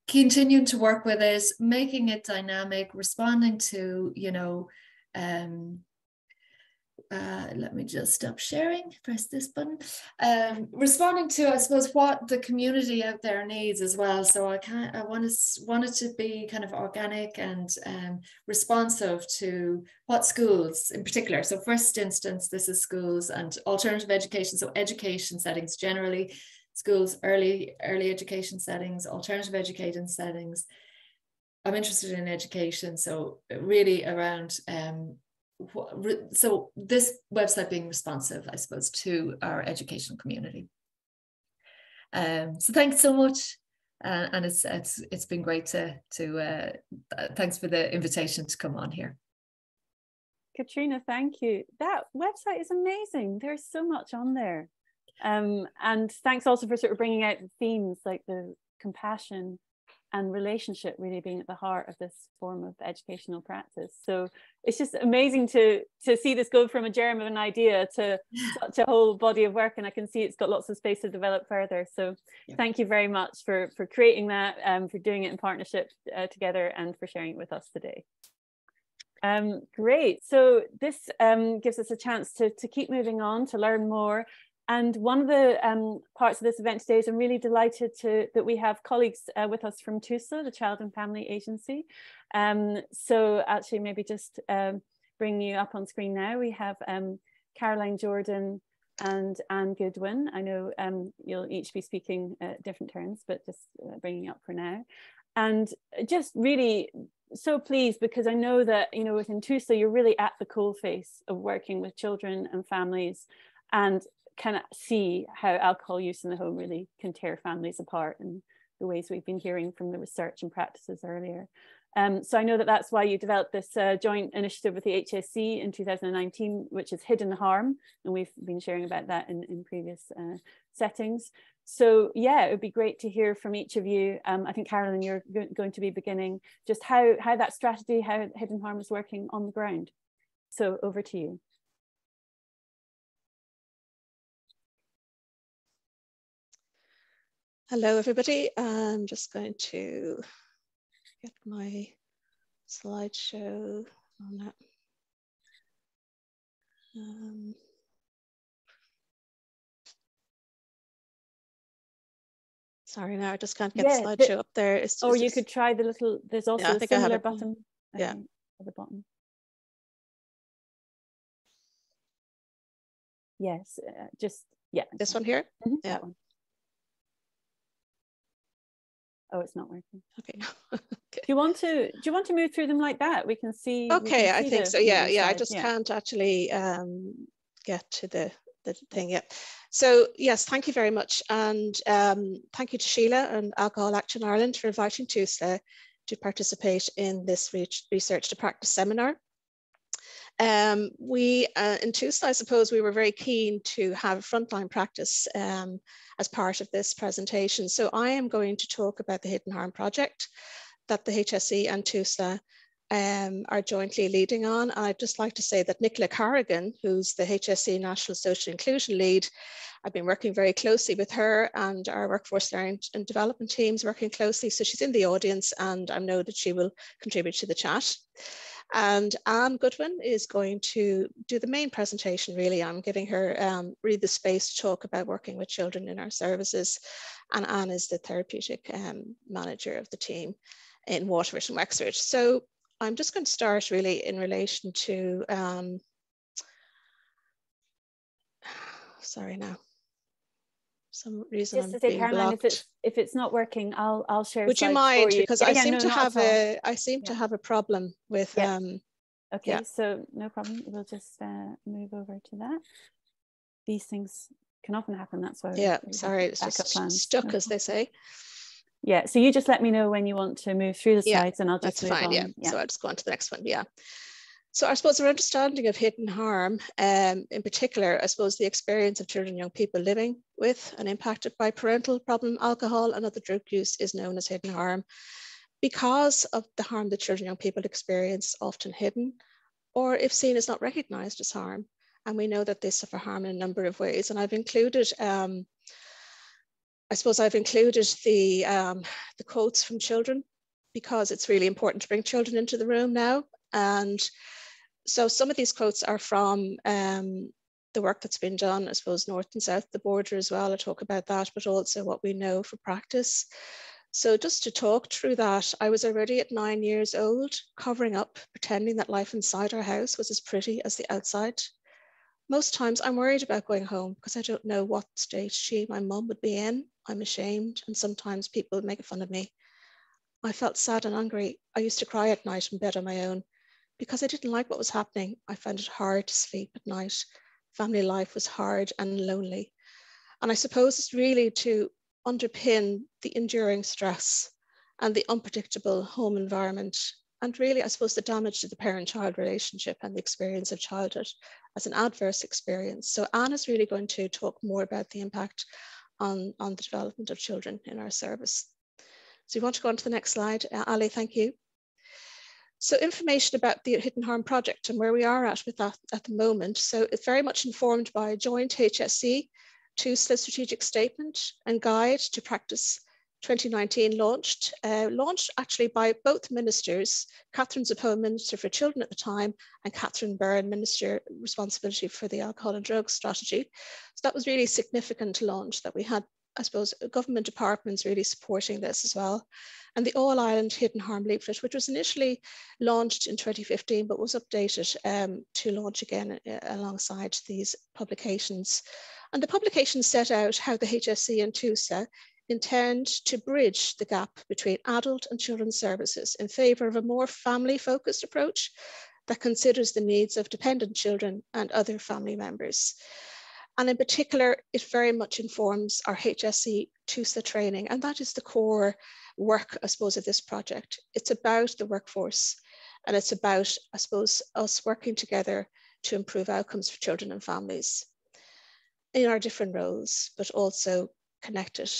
continuing to work with it, making it dynamic, responding to, let me just stop sharing, press this button, responding to, I suppose, what the community out there needs as well. So I want it to be kind of organic and responsive to what schools in particular. So first instance, this is schools and alternative education. So education settings generally, schools, early education settings, alternative education settings. I'm interested in education, so really around, so this website being responsive, I suppose, to our educational community. So thanks so much, and it's been great to thanks for the invitation to come on here. Katrina, thank you. That website is amazing. There's so much on there. And thanks also for sort of bringing out the themes like the compassion and relationship really being at the heart of this form of educational practice. So it's just amazing to see this go from a germ of an idea to such a whole body of work, and I can see it's got lots of space to develop further. So thank you very much for creating that, for doing it in partnership together, and for sharing it with us today. Great. So this gives us a chance to keep moving on, to learn more. And one of the parts of this event today is I'm really delighted that we have colleagues with us from TUSLA, the Child and Family Agency. So actually maybe just bring you up on screen now. We have Caroline Jordan and Anne Goodwin. I know you'll each be speaking at different turns, but just bringing you up for now. And just really so pleased, because I know that, within TUSLA, you're really at the coalface of working with children and families, and kind of see how alcohol use in the home really can tear families apart in the ways we've been hearing from the research and practices earlier. So I know that that's why you developed this joint initiative with the HSC in 2019, which is Hidden Harm, and we've been sharing about that in previous settings. So yeah, it would be great to hear from each of you. I think Carolyn, you're going to be beginning just how that strategy, how Hidden Harm is working on the ground. So over to you. Hello, everybody. I'm just going to get my slideshow on that. Sorry, now I just can't get the slideshow up there. You could try the little, there's also a similar button at the bottom. Yes, This one here? Mm-hmm. Yeah. One. Oh, it's not working. Okay. Okay. Do you want to move through them like that? We can see. Okay, I think so. Yeah. I just can't actually get to the thing yet. So yes, thank you very much, and thank you to Sheila and Alcohol Action Ireland for inviting TUSLA to participate in this research to practice seminar. We in TUSLA, I suppose, we were very keen to have frontline practice as part of this presentation. So I am going to talk about the Hidden Harm project that the HSE and TUSLA are jointly leading on. And I'd just like to say that Nicola Carrigan, who's the HSE National Social Inclusion Lead, I've been working very closely with her and our workforce learning and development teams working closely. So she's in the audience, and I know that she will contribute to the chat. And Anne Goodwin is going to do the main presentation, really. I'm giving her really the space to talk about working with children in our services. And Anne is the therapeutic manager of the team in Waterford and Wexford. So I'm just going to start really in relation to, sorry now, some reason just I'm to say, being Caroline, blocked. if it's not working, I'll share. Would you mind? Because I seem to have a problem with. Yeah. Okay, yeah. So no problem. We'll just move over to that. These things can often happen. That's why. Yeah. Sorry, it's just stuck, as they say. Yeah. So you just let me know when you want to move through the slides, and I'll just move on. Yeah. So I'll just go on to the next one. Yeah. So I suppose our understanding of hidden harm, in particular, I suppose the experience of children and young people living with and impacted by parental problem, alcohol and other drug use is known as hidden harm because of the harm that children and young people experience, often hidden, or if seen as not recognised as harm. And we know that they suffer harm in a number of ways. And I've included, I suppose I've included the quotes from children because it's really important to bring children into the room now. And so some of these quotes are from the work that's been done, I suppose, north and south of the border as well. I'll talk about that, but also what we know for practice. So just to talk through that, I was already at 9 years old, covering up, pretending that life inside our house was as pretty as the outside. Most times I'm worried about going home because I don't know what state my mum would be in. I'm ashamed, and sometimes people would make fun of me. I felt sad and angry. I used to cry at night in bed on my own because I didn't like what was happening. I found it hard to sleep at night. Family life was hard and lonely. And I suppose it's really to underpin the enduring stress and the unpredictable home environment, and really, I suppose, the damage to the parent-child relationship and the experience of childhood as an adverse experience. So Anne is really going to talk more about the impact on the development of children in our service. So you want to go on to the next slide, Ali, thank you. So information about the Hidden Harm Project and where we are at with that at the moment. So it's very much informed by a joint HSE TUSLA strategic statement and guide to practice 2019 launched actually by both ministers, Catherine Zappone, Minister for Children at the time, and Catherine Byrne, Minister responsibility for the alcohol and drugs strategy. So that was really a significant launch that we had, I suppose, government departments really supporting this as well. And the All Ireland Hidden Harm leaflet, which was initially launched in 2015, but was updated to launch again alongside these publications. And the publication set out how the HSE and TUSLA intend to bridge the gap between adult and children's services in favour of a more family-focused approach that considers the needs of dependent children and other family members. And in particular, it very much informs our HSE TUSLA training, and that is the core work, I suppose, of this project. It's about the workforce, and it's about, I suppose, us working together to improve outcomes for children and families in our different roles, but also connected.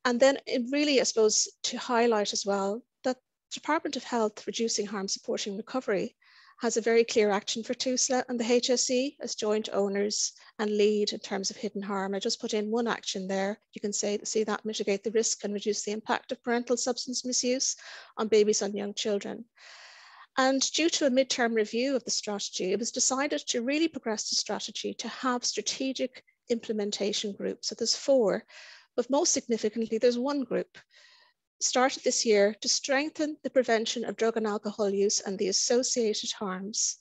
And then it really, I suppose, to highlight as well that the Department of Health Reducing Harm Supporting Recovery has a very clear action for TUSLA and the HSE as joint owners and lead in terms of hidden harm. I just put in one action there. You can see that mitigate the risk and reduce the impact of parental substance misuse on babies and young children. And due to a midterm review of the strategy, it was decided to really progress the strategy to have strategic implementation groups. So there's 4, but most significantly, there's one group started this year to strengthen the prevention of drug and alcohol use and the associated harms.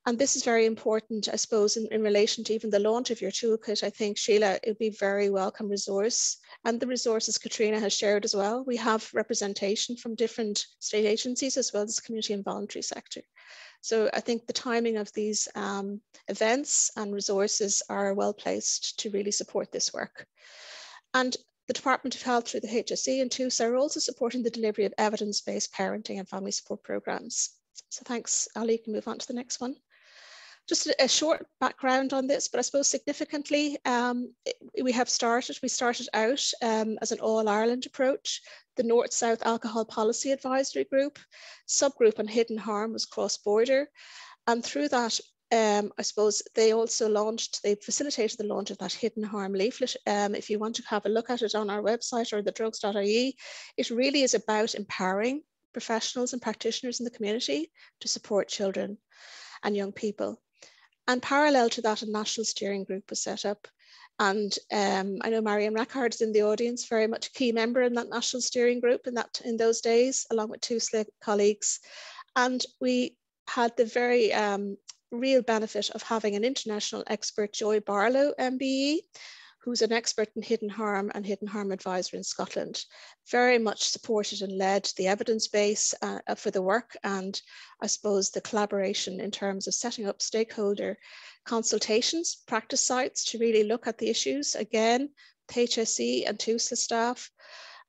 And this is very important, I suppose, in relation to even the launch of your toolkit. I think, Sheila, it would be a very welcome resource. And the resources Katrina has shared as well. We have representation from different state agencies as well as the community and voluntary sector. So I think the timing of these events and resources are well placed to really support this work. And the Department of Health through the HSE and TUSLA are also supporting the delivery of evidence-based parenting and family support programs. So thanks, Ali, you can move on to the next one. Just a short background on this, but I suppose significantly, we started out as an all-Ireland approach. The North-South Alcohol Policy Advisory Group, subgroup on hidden harm was cross-border. And through that, I suppose they facilitated the launch of that hidden harm leaflet. If you want to have a look at it on our website or thedrugs.ie, it really is about empowering professionals and practitioners in the community to support children and young people. And parallel to that, a national steering group was set up. And I know Marion Rackard is in the audience, very much a key member in that national steering group in those days, along with two colleagues. And we had the very real benefit of having an international expert, Joy Barlow, MBE, who's an expert in hidden harm and hidden harm advisor in Scotland, very much supported and led the evidence base for the work, and I suppose the collaboration in terms of setting up stakeholder consultations, practice sites to really look at the issues, again, HSE and TUSLA staff,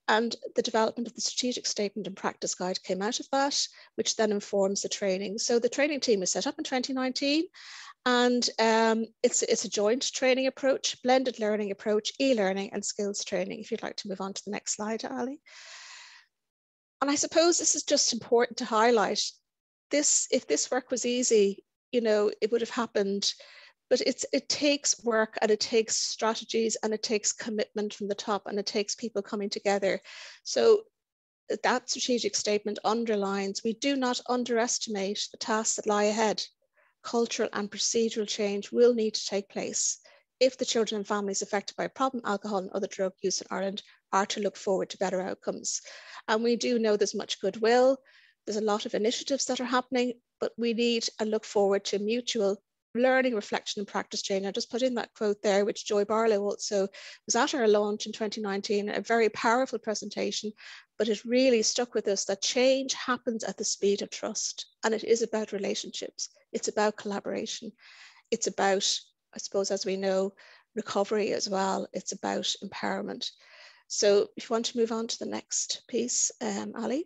and the development of the strategic statement and practice guide came out of that, which then informs the training. So the training team was set up in 2019, and it's a joint training approach, blended learning approach, e-learning and skills training. If you'd like to move on to the next slide, Ali. And I suppose this is just important to highlight this. If this work was easy, you know, it would have happened, but it takes work, and it takes strategies, and it takes commitment from the top, and it takes people coming together. So that strategic statement underlines, we do not underestimate the tasks that lie ahead. Cultural and procedural change will need to take place if the children and families affected by problem alcohol and other drug use in Ireland are to look forward to better outcomes. And we do know there's much goodwill, there's a lot of initiatives that are happening, but we need and look forward to mutual learning, reflection and practice change. I just put in that quote there, which Joy Barlow also was at our launch in 2019, a very powerful presentation, but it really stuck with us that change happens at the speed of trust. And it is about relationships. It's about collaboration. It's about, I suppose, as we know, recovery as well. It's about empowerment. So if you want to move on to the next piece, Ali.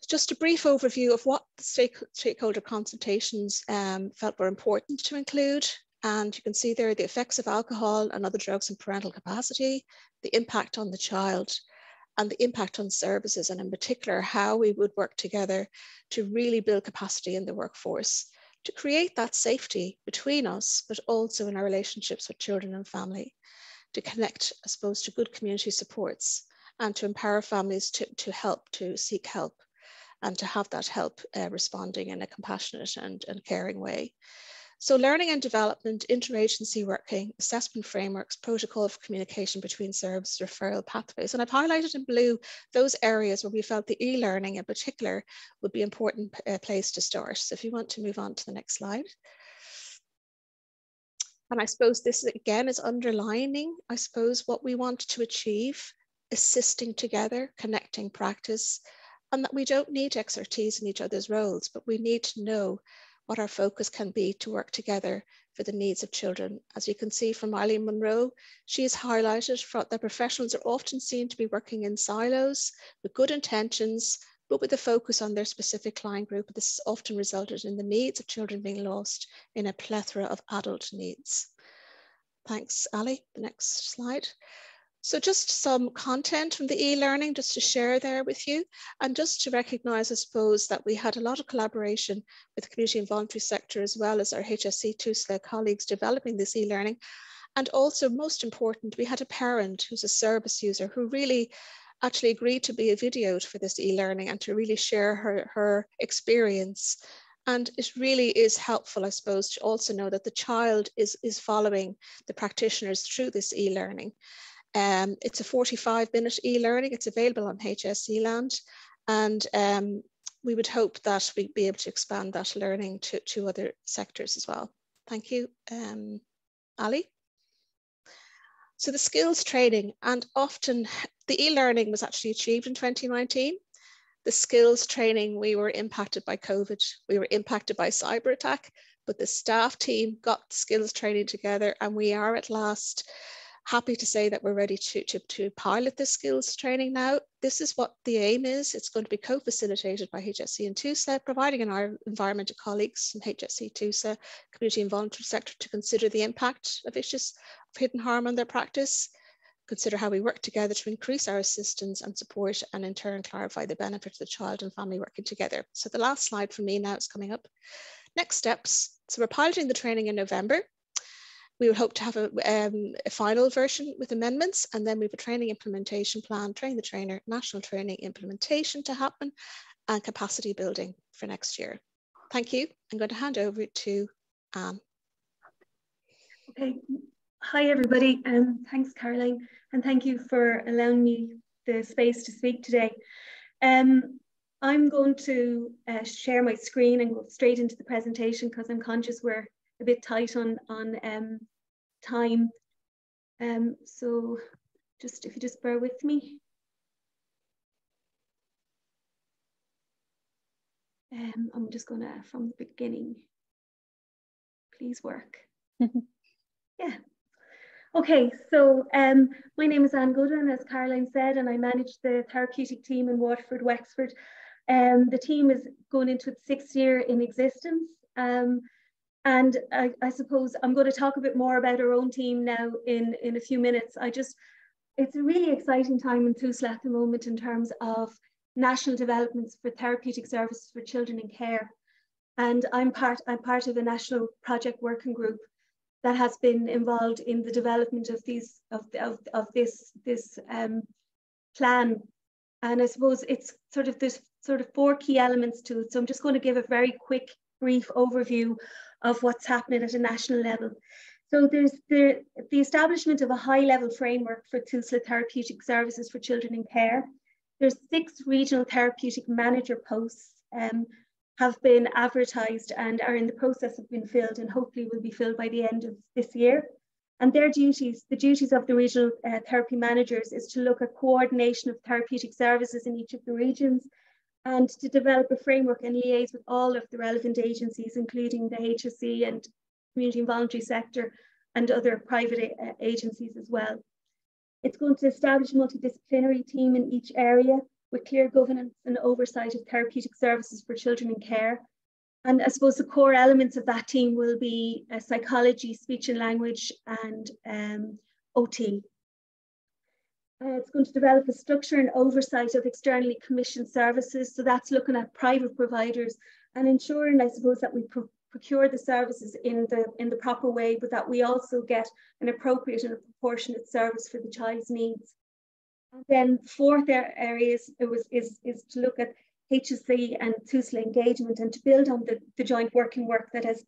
Just a brief overview of what the stakeholder consultations felt were important to include. And you can see there the effects of alcohol and other drugs on parental capacity, the impact on the child, and the impact on services, and in particular, how we would work together to really build capacity in the workforce, to create that safety between us, but also in our relationships with children and family, to connect, I suppose, to good community supports, and to empower families to seek help, and to have that help responding in a compassionate and caring way. So learning and development, interagency working, assessment frameworks, protocol for communication between services, referral pathways. And I've highlighted in blue those areas where we felt the e-learning in particular would be an important place to start. So if you want to move on to the next slide. And I suppose this again is underlining, I suppose, what we want to achieve, assisting together, connecting practice, and that we don't need expertise in each other's roles, but we need to know what our focus can be to work together for the needs of children. As you can see from Eileen Munro, she has highlighted that professionals are often seen to be working in silos with good intentions, but with a focus on their specific client group. This has often resulted in the needs of children being lost in a plethora of adult needs. Thanks, Ali. The next slide. So just some content from the e-learning just to share there with you, and just to recognise, I suppose, that we had a lot of collaboration with the community and voluntary sector, as well as our HSC TUSLA colleagues developing this e-learning. And also, most important, we had a parent who's a service user who really actually agreed to be videoed for this e-learning and to really share her experience. And it really is helpful, I suppose, to also know that the child is following the practitioners through this e-learning. It's a 45-minute e-learning. It's available on HSE Land, and we would hope that we'd be able to expand that learning to other sectors as well. Thank you, Ali. So the skills training, and often the e-learning was actually achieved in 2019. The skills training, we were impacted by COVID. We were impacted by cyber attack, but the staff team got skills training together, and we are at last, Happy to say that we're ready to pilot this skills training now. This is what the aim is. It's going to be co-facilitated by HSE and TUSA, providing an environment to colleagues from HSE, TUSA, community and voluntary sector to consider the impact of issues of hidden harm on their practice, consider how we work together to increase our assistance and support, and in turn clarify the benefit of the child and family working together. So the last slide for me now is coming up. Next steps. So we're piloting the training in November. We would hope to have a final version with amendments, and then we have a training implementation plan, train the trainer, national training implementation to happen, and capacity building for next year. Thank you. I'm going to hand over to Anne. Okay. Hi, everybody. Thanks, Caroline, and thank you for allowing me the space to speak today. I'm going to share my screen and go straight into the presentation because I'm conscious we're a bit tight on time. So if you just bear with me. I'm just gonna, from the beginning, please work. Yeah. Okay, so my name is Anne Goodwin, as Caroline said, and I manage the therapeutic team in Waterford, Wexford. The team is going into its 6th year in existence. And I suppose I'm going to talk a bit more about our own team now in a few minutes. It's a really exciting time in TUSLA at the moment in terms of national developments for therapeutic services for children in care. And I'm part of a national project working group that has been involved in the development of this plan. And I suppose it's there's 4 key elements to it. So I'm just going to give a very quick, brief overview of what's happening at a national level. So there's the establishment of a high-level framework for TUSLA therapeutic services for children in care. There's 6 regional therapeutic manager posts have been advertised and are in the process of being filled, and hopefully will be filled by the end of this year. And their duties, the duties of the regional therapy managers, is to look at coordination of therapeutic services in each of the regions, and to develop a framework and liaise with all of the relevant agencies, including the HSE and community and voluntary sector and other private agencies as well. It's going to establish a multidisciplinary team in each area with clear governance and oversight of therapeutic services for children in care. And I suppose the core elements of that team will be psychology, speech and language, and OT. It's going to develop a structure and oversight of externally commissioned services. So that's looking at private providers and ensuring, I suppose, that we procure the services in the proper way, but that we also get an appropriate and a proportionate service for the child's needs. And then 4th area is to look at HSE and TUSLA engagement and to build on the joint working work that is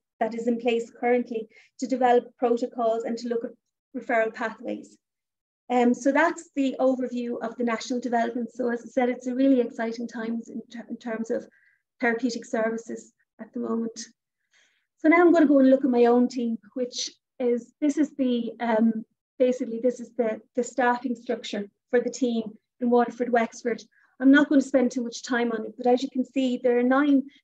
in place currently to develop protocols and to look at referral pathways. So that's the overview of the national development. So as I said, it's a really exciting time in terms of therapeutic services at the moment. So now I'm going to go and look at my own team, which is, basically this is the staffing structure for the team in Waterford, Wexford. I'm not going to spend too much time on it, but as you can see,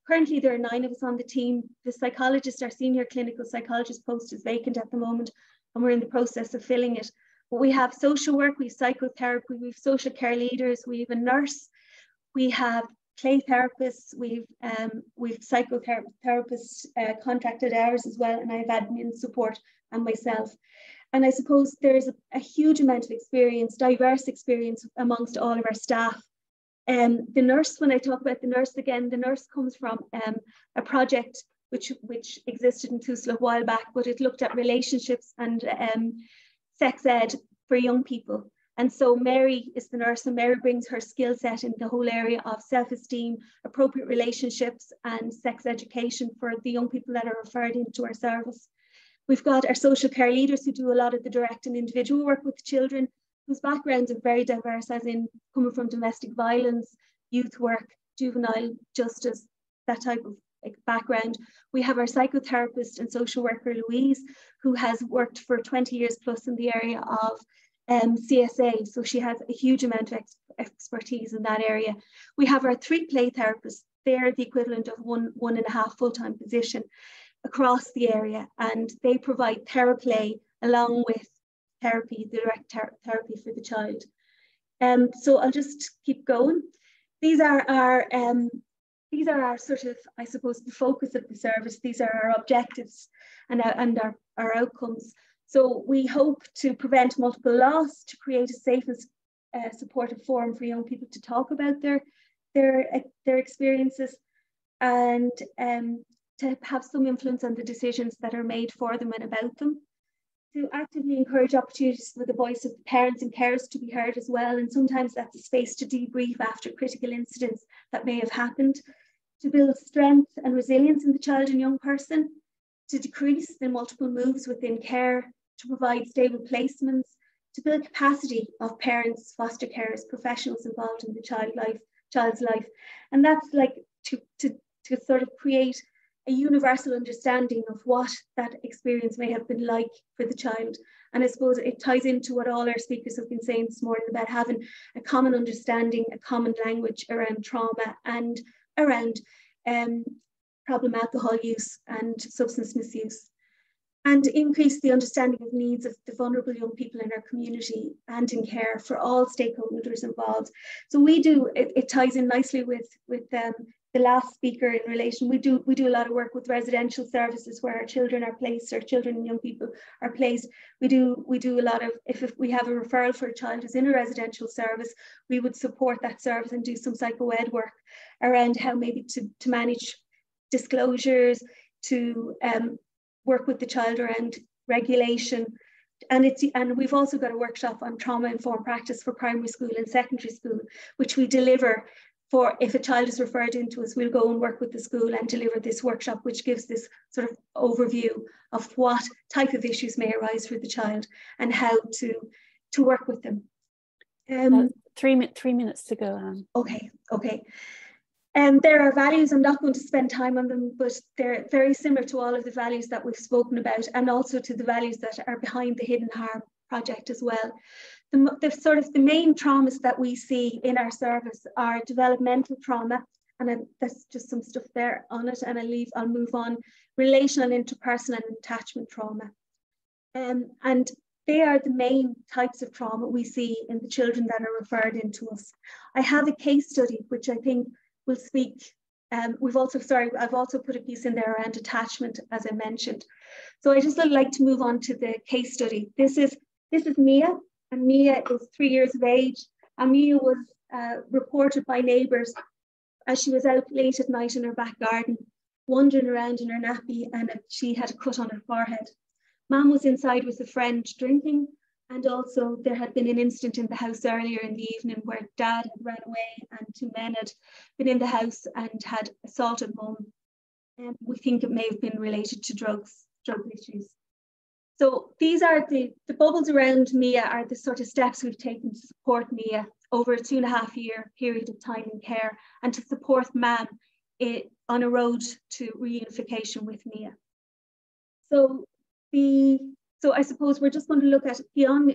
currently there are 9 of us on the team. The psychologist, our senior clinical psychologist post is vacant at the moment, and we're in the process of filling it. But we have social work, we have psychotherapy, we have social care leaders, we have a nurse, we have play therapists, we've psychotherapists contracted hours as well, and I have admin support and myself. And I suppose there's a huge amount of experience, diverse experience amongst all of our staff. The nurse, when I talk about the nurse again, the nurse comes from a project which existed in TUSLA a while back, but it looked at relationships and sex ed for young people. And so Mary is the nurse, and Mary brings her skill set in the whole area of self-esteem, appropriate relationships and sex education for the young people that are referred into our service. We've got our social care leaders who do a lot of the direct and individual work with children, whose backgrounds are very diverse, as in coming from domestic violence, youth work, juvenile justice, that type of background. We have our psychotherapist and social worker, Louise, who has worked for 20 years plus in the area of CSA. So she has a huge amount of expertise in that area. We have our 3 play therapists. They're the equivalent of one and a half full-time position across the area, and they provide theraplay along with therapy, the direct therapy for the child. So I'll just keep going. These are our sort of, I suppose, the focus of the service. These are our objectives and our outcomes. So we hope to prevent multiple loss, to create a safe and supportive forum for young people to talk about their experiences, and to have some influence on the decisions that are made for them and about them. To actively encourage opportunities for the voice of the parents and carers to be heard as well. And sometimes that's a space to debrief after critical incidents that may have happened. To build strength and resilience in the child and young person. To decrease the multiple moves within care. To provide stable placements. To build capacity of parents, foster carers, professionals involved in the child's life. And that's like to sort of create a universal understanding of what that experience may have been like for the child. And I suppose it ties into what all our speakers have been saying this morning about having a common understanding, a common language around trauma and around problem alcohol use and substance misuse. And increase the understanding of needs of the vulnerable young people in our community and in care for all stakeholders involved. So we do, it ties in nicely with the last speaker in relation. We do a lot of work with residential services where our children are placed, or children and young people are placed. We do a lot of, if we have a referral for a child who's in a residential service, we would support that service and do some psycho-ed work around how maybe to manage disclosures, to work with the child around regulation. And we've also got a workshop on trauma-informed practice for primary school and secondary school, which we deliver for, if a child is referred into us, we'll go and work with the school and deliver this workshop, which gives this sort of overview of what type of issues may arise for the child and how to work with them. 3 minutes to go, Anne. Okay. There are values, I'm not going to spend time on them, but they're very similar to all of the values that we've spoken about, and also to the values that are behind the Hidden Harm project as well. The main traumas that we see in our service are developmental trauma, and that's just some stuff there on it, and I'll move on. Relational, interpersonal, and attachment trauma. And they are the main types of trauma we see in the children that are referred into us. I have a case study, which I think will speak. I've also put a piece in there around attachment, as I mentioned. So I just would like to move on to the case study. This is Mia, and Mia is 3 years of age. And Mia was reported by neighbours as she was out late at night in her back garden, wandering around in her nappy, and she had a cut on her forehead. Mum was inside with a friend drinking, and also there had been an incident in the house earlier in the evening where Dad had ran away and 2 men had been in the house and had assaulted Mum. And we think it may have been related to drug issues. So these are the bubbles around Mia are the sort of steps we've taken to support Mia over a 2.5 year period of time in care, and to support Mam on a road to reunification with Mia. So I suppose we're just going to look at beyond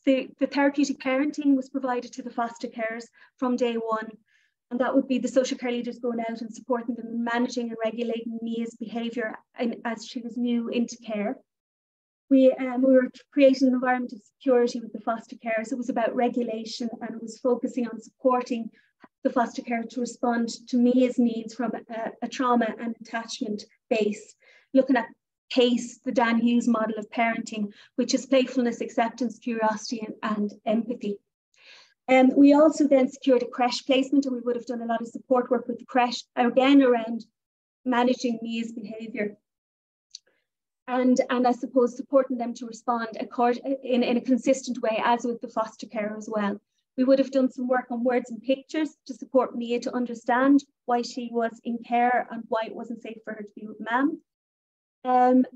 the therapeutic parenting was provided to the foster carers from day one. And that would be the social care leaders going out and supporting them in managing and regulating Mia's behaviour as she was new into care. We were creating an environment of security with the foster carers. It was about regulation, and it was focusing on supporting the foster care to respond to Mia's needs from a trauma and attachment base, looking at PACE, the Dan Hughes model of parenting, which is playfulness, acceptance, curiosity, and empathy. And we also then secured a creche placement, and we would have done a lot of support work with the creche, again around managing Mia's behaviour. And I suppose supporting them to respond in a consistent way, as with the foster care as well. We would have done some work on words and pictures to support Mia to understand why she was in care and why it wasn't safe for her to be with Mam. And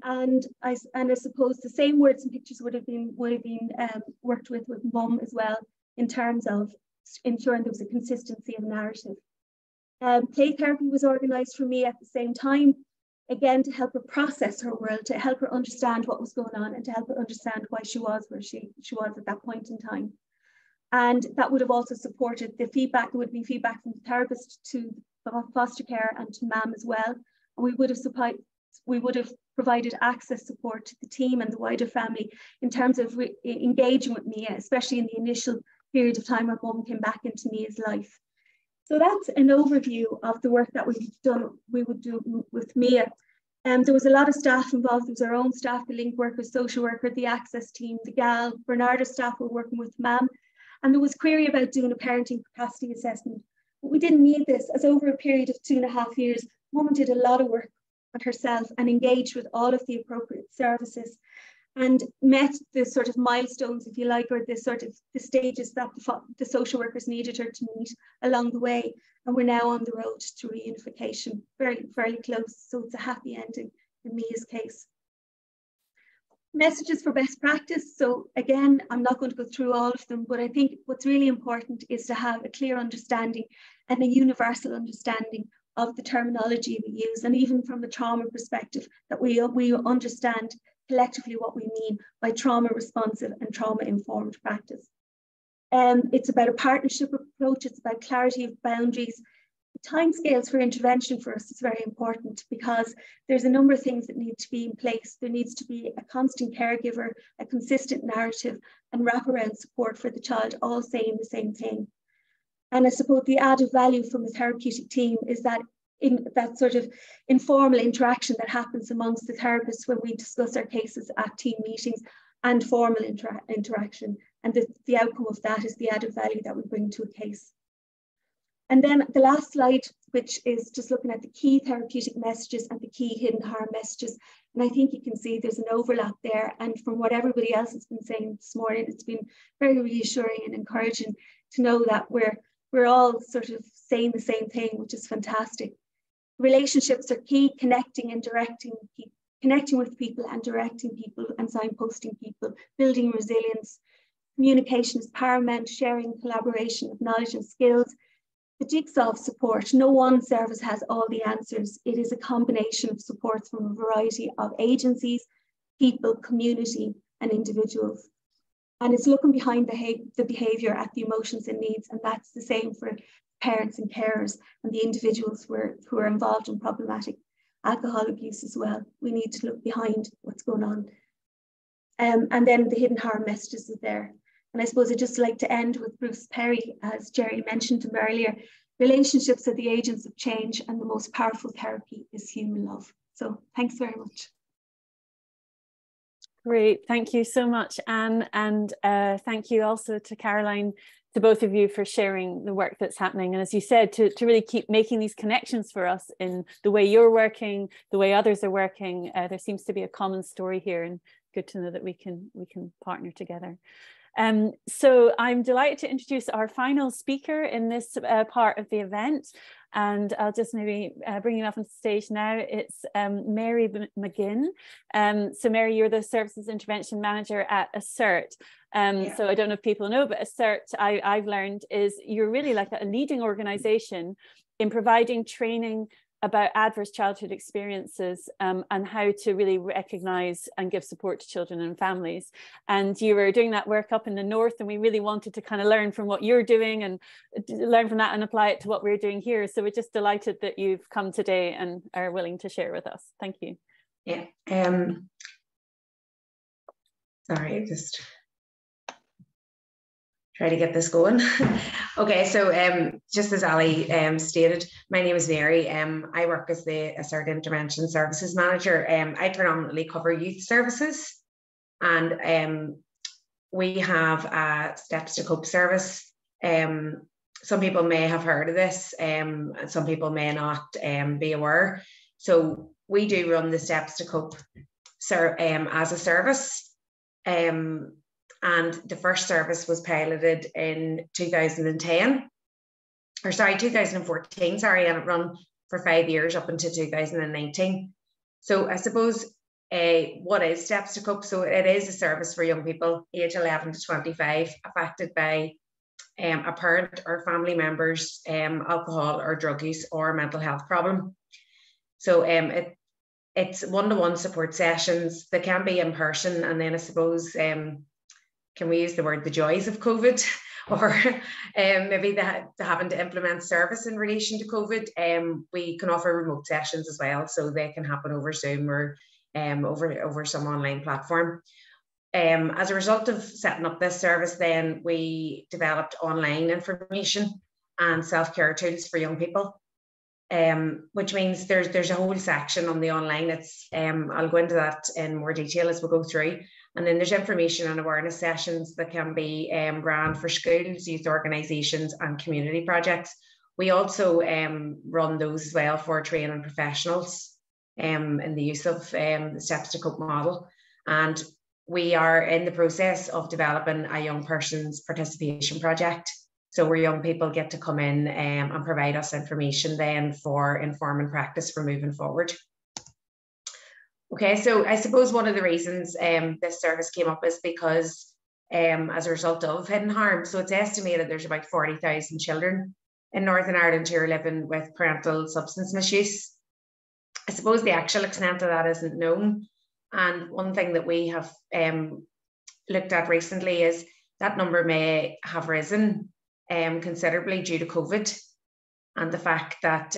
I suppose the same words and pictures would have been worked with Mum as well, in terms of ensuring there was a consistency of narrative. Play therapy was organised for me at the same time, again to help her process her world, to help her understand what was going on, and to help her understand why she was where she was at that point in time. And that would have also supported the feedback. There would be feedback from the therapist to foster care and to Mam as well. And we would have we would have provided access support to the team and the wider family in terms of engaging with Mia, especially in the initial period of time her mum came back into Mia's life. So that's an overview of the work that we would do with Mia. There was a lot of staff involved. There was our own staff, the link workers, social worker, the access team, the GAL, Bernarda staff were working with MAM. And there was query about doing a parenting capacity assessment. But we didn't need this, as over a period of 2.5 years, Mum did a lot of work on herself and engaged with all of the appropriate services and met the sort of milestones, if you like, or the sort of the stages that the social workers needed her to meet along the way. And we're now on the road to reunification, very, very close. So it's a happy ending in Mia's case. Messages for best practice. So again, I'm not going to go through all of them, but I think what's really important is to have a clear understanding and a universal understanding of the terminology we use, and even from a trauma perspective, that we understand collectively what we mean by trauma responsive and trauma informed practice. It's about a partnership approach. It's about clarity of boundaries. The timescales for intervention for us is very important because there's a number of things that need to be in place. There needs to be a constant caregiver, a consistent narrative, and wraparound support for the child, all saying the same thing. And I suppose the added value from a therapeutic team is that in that sort of informal interaction that happens amongst the therapists when we discuss our cases at team meetings, and formal interaction. And the outcome of that is the added value that we bring to a case. And then the last slide, which is just looking at the key therapeutic messages and the key hidden harm messages. And I think you can see there's an overlap there. And from what everybody else has been saying this morning, it's been very reassuring and encouraging to know that we're all sort of saying the same thing, which is fantastic. Relationships are key, connecting with people and directing people and signposting people, building resilience. Communication is paramount, sharing, collaboration of knowledge and skills. The jigsaw of support. No one service has all the answers. It is a combination of supports from a variety of agencies, people, community, and individuals. And it's looking behind the behaviour at the emotions and needs, and that's the same for parents and carers and the individuals who are involved in problematic alcohol abuse as well. We need to look behind what's going on. And then the hidden harm messages are there. And I suppose I'd just like to end with Bruce Perry, as Jerry mentioned him earlier. Relationships are the agents of change, and the most powerful therapy is human love. So thanks very much. Great, thank you so much, Anne, and thank you also to Caroline, to both of you for sharing the work that's happening. And as you said, to really keep making these connections for us in the way you're working, the way others are working. There seems to be a common story here, and good to know that we can partner together. So I'm delighted to introduce our final speaker in this part of the event. And I'll just maybe bring you up on stage now. It's Mary McGinn. So Mary, you're the Services Intervention Manager at Assert. So I don't know if people know, but Assert, I've learned, is you're really like a leading organization in providing training about adverse childhood experiences and how to really recognise and give support to children and families. And you were doing that work up in the north, and we really wanted to kind of learn from what you're doing and learn from that and apply it to what we're doing here. So we're just delighted that you've come today and are willing to share with us. Thank you. Yeah. Sorry, just try to get this going. Okay, so just as Ali stated, my name is Mary. I work as the Assert Intervention Services Manager. I predominantly cover youth services, and we have a Steps to Cope service. Some people may have heard of this, some people may not be aware. So we do run the Steps to Cope as a service. And the first service was piloted in 2014, and it ran for 5 years up until 2019. So I suppose what is Steps to Cope? So it is a service for young people age 11 to 25 affected by a parent or family member's alcohol or drug use or mental health problem. So it's one-to-one support sessions that can be in person, and then I suppose can we use the word the joys of COVID, or maybe they're having to implement service in relation to COVID, we can offer remote sessions as well, so they can happen over Zoom or over some online platform. As a result of setting up this service, then we developed online information and self-care tools for young people, which means there's a whole section on the online. It's I'll go into that in more detail as we go through. And then there's information and awareness sessions that can be ran for schools, youth organisations and community projects. We also run those as well for training professionals in the use of the Steps to Cope model. And we are in the process of developing a young person's participation project. So where young people get to come in and provide us information then for informing practice for moving forward. Okay, so I suppose one of the reasons this service came up is because as a result of hidden harm. So it's estimated there's about 40,000 children in Northern Ireland who are living with parental substance misuse. I suppose the actual extent of that isn't known. And one thing that we have looked at recently is that number may have risen considerably due to COVID, and the fact that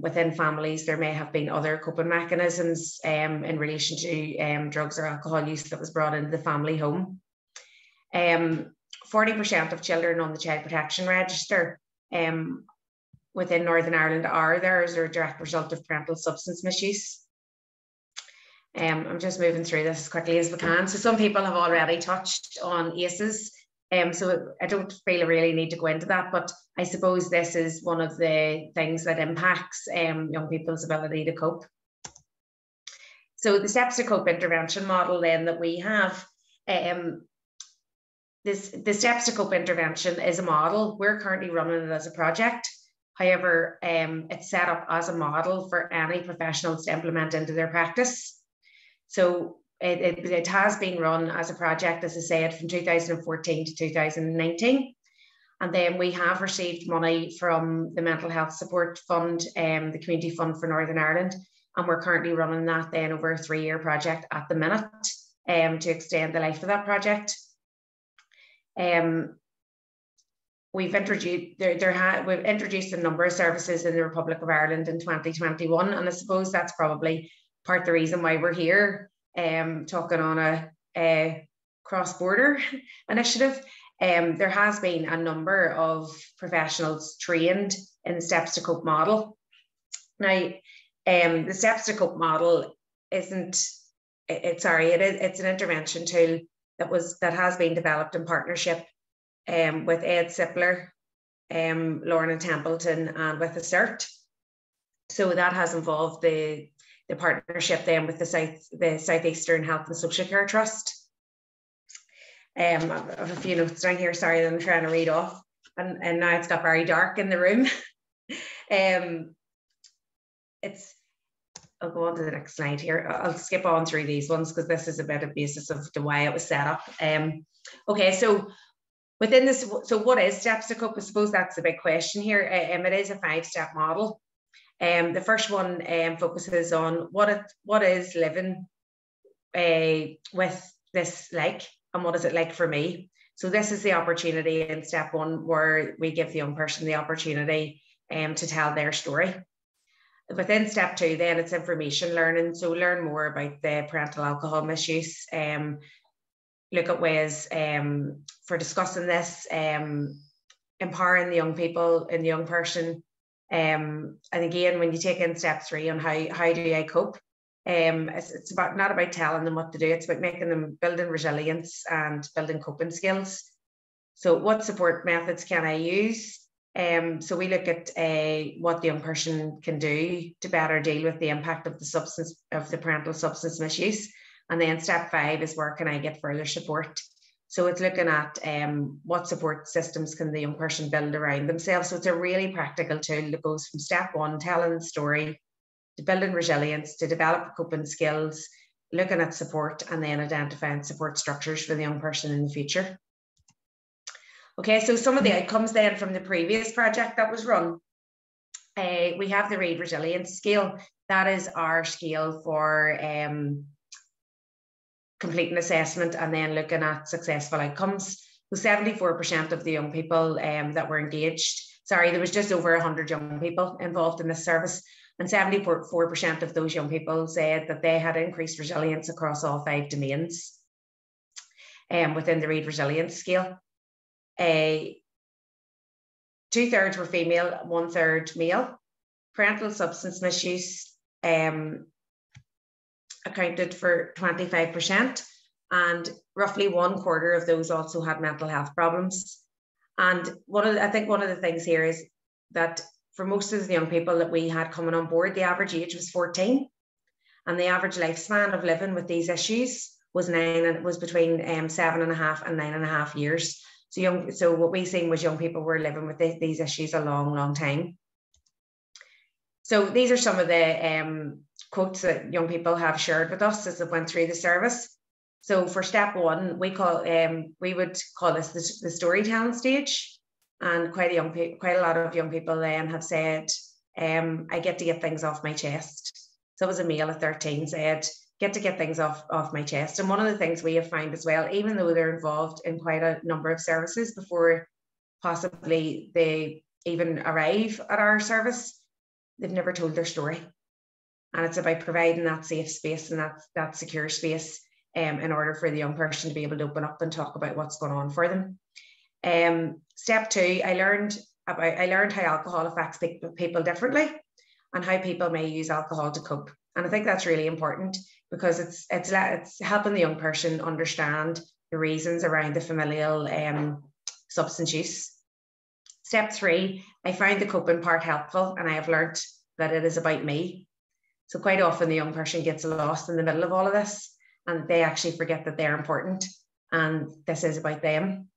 within families there may have been other coping mechanisms in relation to drugs or alcohol use that was brought into the family home. 40% of children on the Child Protection Register within Northern Ireland are there as a direct result of parental substance misuse. I'm just moving through this as quickly as we can. So some people have already touched on ACEs. So I don't feel I really need to go into that, but I suppose this is one of the things that impacts young people's ability to cope. So the Steps to Cope intervention model then that we have, the Steps to Cope intervention is a model. We're currently running it as a project. However, it's set up as a model for any professionals to implement into their practice. So it has been run as a project, as I said, from 2014 to 2019. And then we have received money from the Mental Health Support Fund, the Community Fund for Northern Ireland. And we're currently running that then over a 3-year project at the minute to extend the life of that project. We've introduced a number of services in the Republic of Ireland in 2021. And I suppose that's probably part of the reason why we're here. Talking on a cross-border initiative. There has been a number of professionals trained in the Steps to Cope model. Now, the Steps to Cope model it's an intervention tool that has been developed in partnership with Ed Sipler, Lorna Templeton, and with ASSERT. So that has involved the partnership then with the Southeastern Health and Social Care Trust. I have a few notes down here, sorry, that I'm trying to read off. And now it's got very dark in the room. I'll go on to the next slide here. I'll skip on through these ones because this is a bit of basis of the way it was set up. Okay, so within this, so what is Steps to Cope? I suppose that's the big question here. It is a 5-step model. The first one focuses on what is living with this like, and what is it like for me. So this is the opportunity in step 1 where we give the young person the opportunity to tell their story. Within step 2 then it's information learning. So learn more about the parental alcohol misuse, look at ways for discussing this, empowering the young people and the young person. And again, when you take in step 3 on how do I cope, it's not about telling them what to do, it's about making them building resilience and building coping skills. So what support methods can I use? So we look at what the young person can do to better deal with the impact of the parental substance misuse. And then step 5 is where can I get further support? So it's looking at what support systems can the young person build around themselves. So it's a really practical tool that goes from step 1, telling the story, to building resilience, to develop coping skills, looking at support, and then identifying support structures for the young person in the future. Okay, so some of the outcomes then from the previous project that was run. We have the READ Resilience Scale. That is our scale for completing assessment and then looking at successful outcomes. So 74% of the young people that were engaged, sorry, there was just over 100 young people involved in this service, and 74% of those young people said that they had increased resilience across all 5 domains within the Reid Resilience Scale. 2/3 were female, 1/3 male. Parental substance misuse accounted for 25%, and roughly 1/4 of those also had mental health problems. And I think one of the things here is that for most of the young people that we had coming on board, the average age was 14, and the average lifespan of living with these issues was between 7.5 and 9.5 years. So what we seen was young people were living with these issues a long, long time. So these are some of the quotes that young people have shared with us as they went through the service. So for step 1, we would call this the storytelling stage, and quite a lot of young people then have said, I get to get things off my chest. So it was a male at 13 said, get things off my chest. And one of the things we have found as well, even though they're involved in quite a number of services before possibly they even arrive at our service, they've never told their story. And it's about providing that safe space and that secure space in order for the young person to be able to open up and talk about what's going on for them. Step 2, I learned how alcohol affects people differently and how people may use alcohol to cope. And I think that's really important, because it's helping the young person understand the reasons around the familial substance use. Step 3, I found the coping part helpful, and I have learned that it is about me. So quite often the young person gets lost in the middle of all of this, and they actually forget that they're important and this is about them.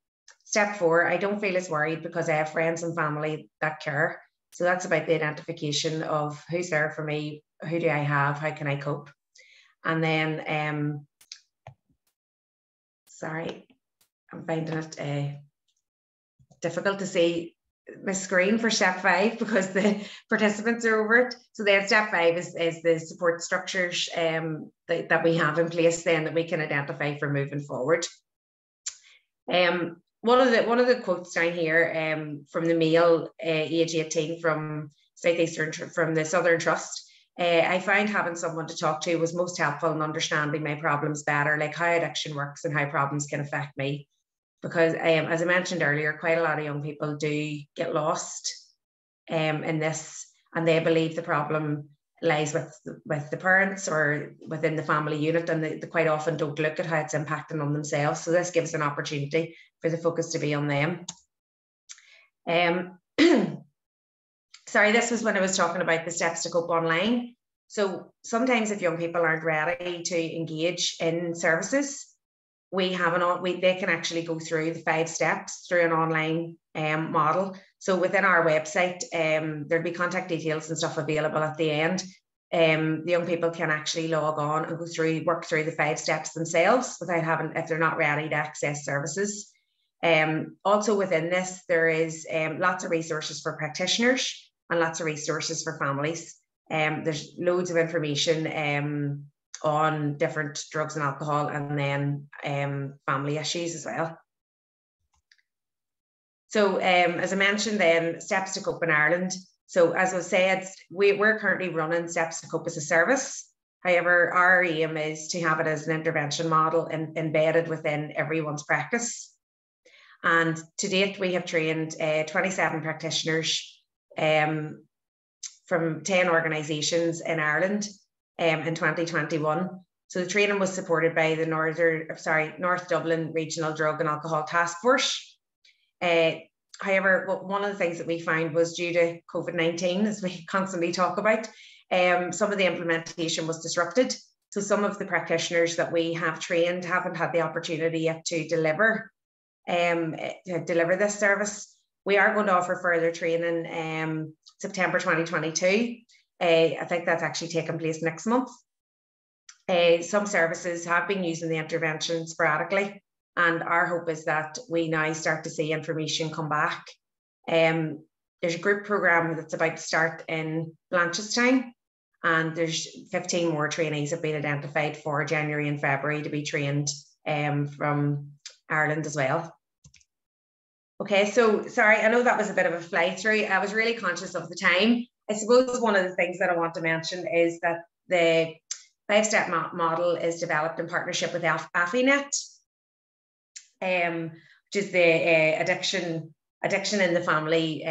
Step 4, I don't feel as worried because I have friends and family that care. So that's about the identification of who's there for me, who do I have, how can I cope? And then, sorry, I'm finding it difficult to see my screen for step 5 because the participants are over it. So then step 5 is the support structures that we have in place then that we can identify for moving forward. One of the quotes down here from the male, age 18, from the Southern Trust, I find having someone to talk to was most helpful in understanding my problems better, like how addiction works and how problems can affect me. Because as I mentioned earlier, quite a lot of young people do get lost in this, and they believe the problem lies with the parents or within the family unit, and they quite often don't look at how it's impacting on themselves. So this gives an opportunity for the focus to be on them. Sorry, this was when I was talking about the steps to cope online. So sometimes if young people aren't ready to engage in services, they can actually go through the 5 steps through an online model. So within our website, there'll be contact details and stuff available at the end. The young people can actually log on and work through the 5 steps themselves without if they're not ready to access services. Also within this, there is lots of resources for practitioners and lots of resources for families. There's loads of information on different drugs and alcohol, and then family issues as well. So as I mentioned then, Steps to Cope in Ireland. So as I said, we're currently running Steps to Cope as a service. However, our aim is to have it as an intervention model embedded within everyone's practice. And to date, we have trained 27 practitioners from 10 organisations in Ireland in 2021. So the training was supported by the North Dublin Regional Drug and Alcohol Task Force. However, one of the things that we found was due to COVID-19, as we constantly talk about, some of the implementation was disrupted. So some of the practitioners that we have trained haven't had the opportunity yet to deliver this service. We are going to offer further training September 2022. I think that's actually taking place next month. Some services have been using the intervention sporadically, and our hope is that we now start to see information come back. There's a group programme that's about to start in Blanchardstown, and there's 15 more trainees have been identified for January and February to be trained from Ireland as well. Okay, so sorry, I know that was a bit of a fly through. I was really conscious of the time. I suppose one of the things that I want to mention is that the 5-step model is developed in partnership with AFINet, which is the Addiction in the Family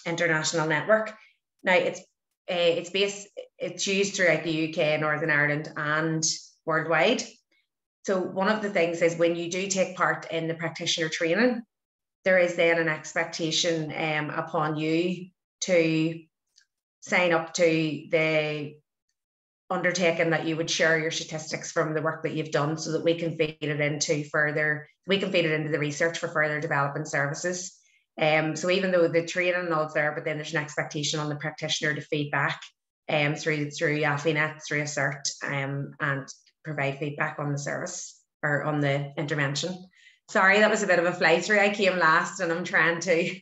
international network. Now it's used throughout the UK, Northern Ireland, and worldwide. So one of the things is when you do take part in the practitioner training, there is then an expectation upon you to sign up to the undertaking that you would share your statistics from the work that you've done, so that we can feed it into the research for further developing services. So even though the training and all is there, but then there's an expectation on the practitioner to feed back through AFINet, through a cert, and provide feedback on the service or on the intervention. Sorry, that was a bit of a fly through. I came last and I'm trying to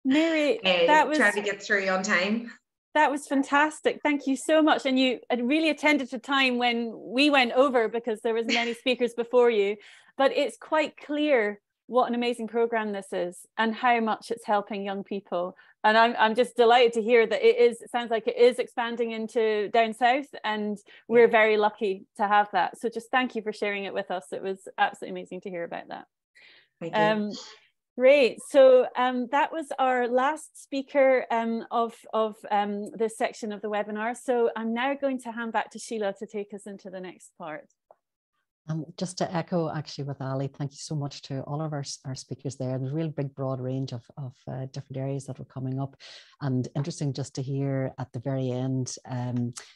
Mary, trying to get through on time. That was fantastic. Thank you so much. And you really attended to time when we went over, because there was many speakers before you. But it's quite clear what an amazing program this is and how much it's helping young people. And I'm just delighted to hear that it sounds like it is expanding into down south, and we're very lucky to have that. So just thank you for sharing it with us. It was absolutely amazing to hear about that. Thank you. Great. So that was our last speaker of this section of the webinar. So I'm now going to hand back to Sheila to take us into the next part. Just to echo actually with Ali, thank you so much to all of our speakers there. There's a real big broad range of different areas that were coming up, and interesting just to hear at the very end,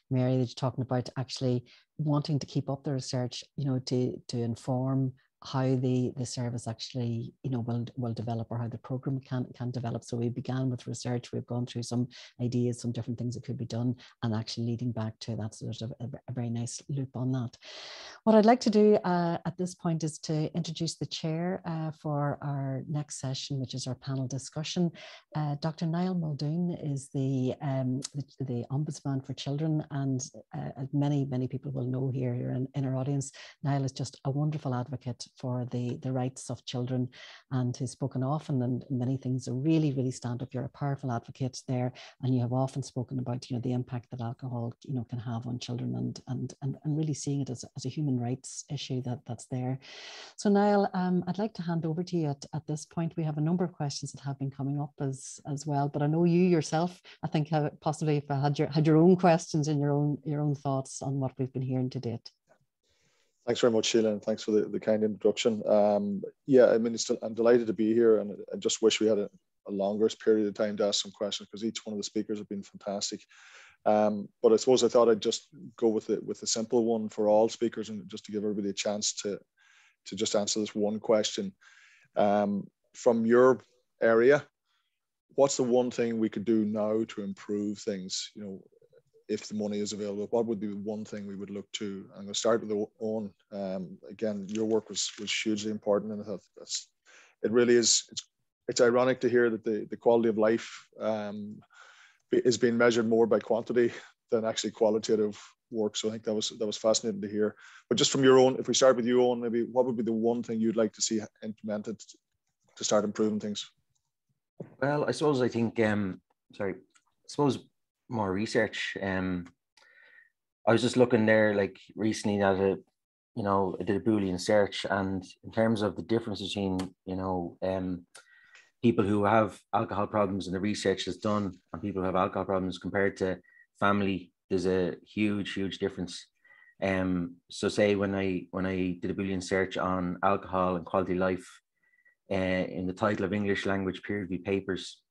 Mary, that you're talking about actually wanting to keep up the research, to inform how the service actually will develop, or how the program can develop. So we began with research, we've gone through some ideas, some different things that could be done, and actually leading back to that sort of a very nice loop on that. What I'd like to do at this point is to introduce the chair for our next session, which is our panel discussion. Dr. Niall Muldoon is the Ombudsman for Children, and as many people will know here in our audience, Niall is just a wonderful advocate for the rights of children, and has spoken often, and many things that really stand up. You're a powerful advocate there, and you have often spoken about the impact that alcohol can have on children, and really seeing it as a human rights issue that's there. So Niall, I'd like to hand over to you at this point. We have a number of questions that have been coming up as well, but I know you yourself, I think, have possibly had your own questions and your own thoughts on what we've been hearing to date. Thanks very much, Sheila, and thanks for the kind introduction. Yeah, I mean, I'm delighted to be here, and I just wish we had a longer period of time to ask some questions, because each one of the speakers have been fantastic. But I suppose I thought I'd just go with the simple one for all speakers, and just to give everybody a chance to just answer this one question. From your area, what's the one thing we could do now to improve things? If the money is available, what would be the one thing we would look to? I'm going to start with Owen. Again, your work was hugely important, and I thought it really is. It's ironic to hear that the quality of life is being measured more by quantity than actually qualitative work. So I think that was fascinating to hear. But just from your own, if we start with you, Owen, maybe what would be the one thing you'd like to see implemented to start improving things? Well, I think more research. I was just looking there, like recently at I did a Boolean search, and in terms of the difference between people who have alcohol problems and the research that's done, and people who have alcohol problems compared to family, there's a huge difference. So say when I did a Boolean search on alcohol and quality of life, in the title of English language peer-reviewed papers,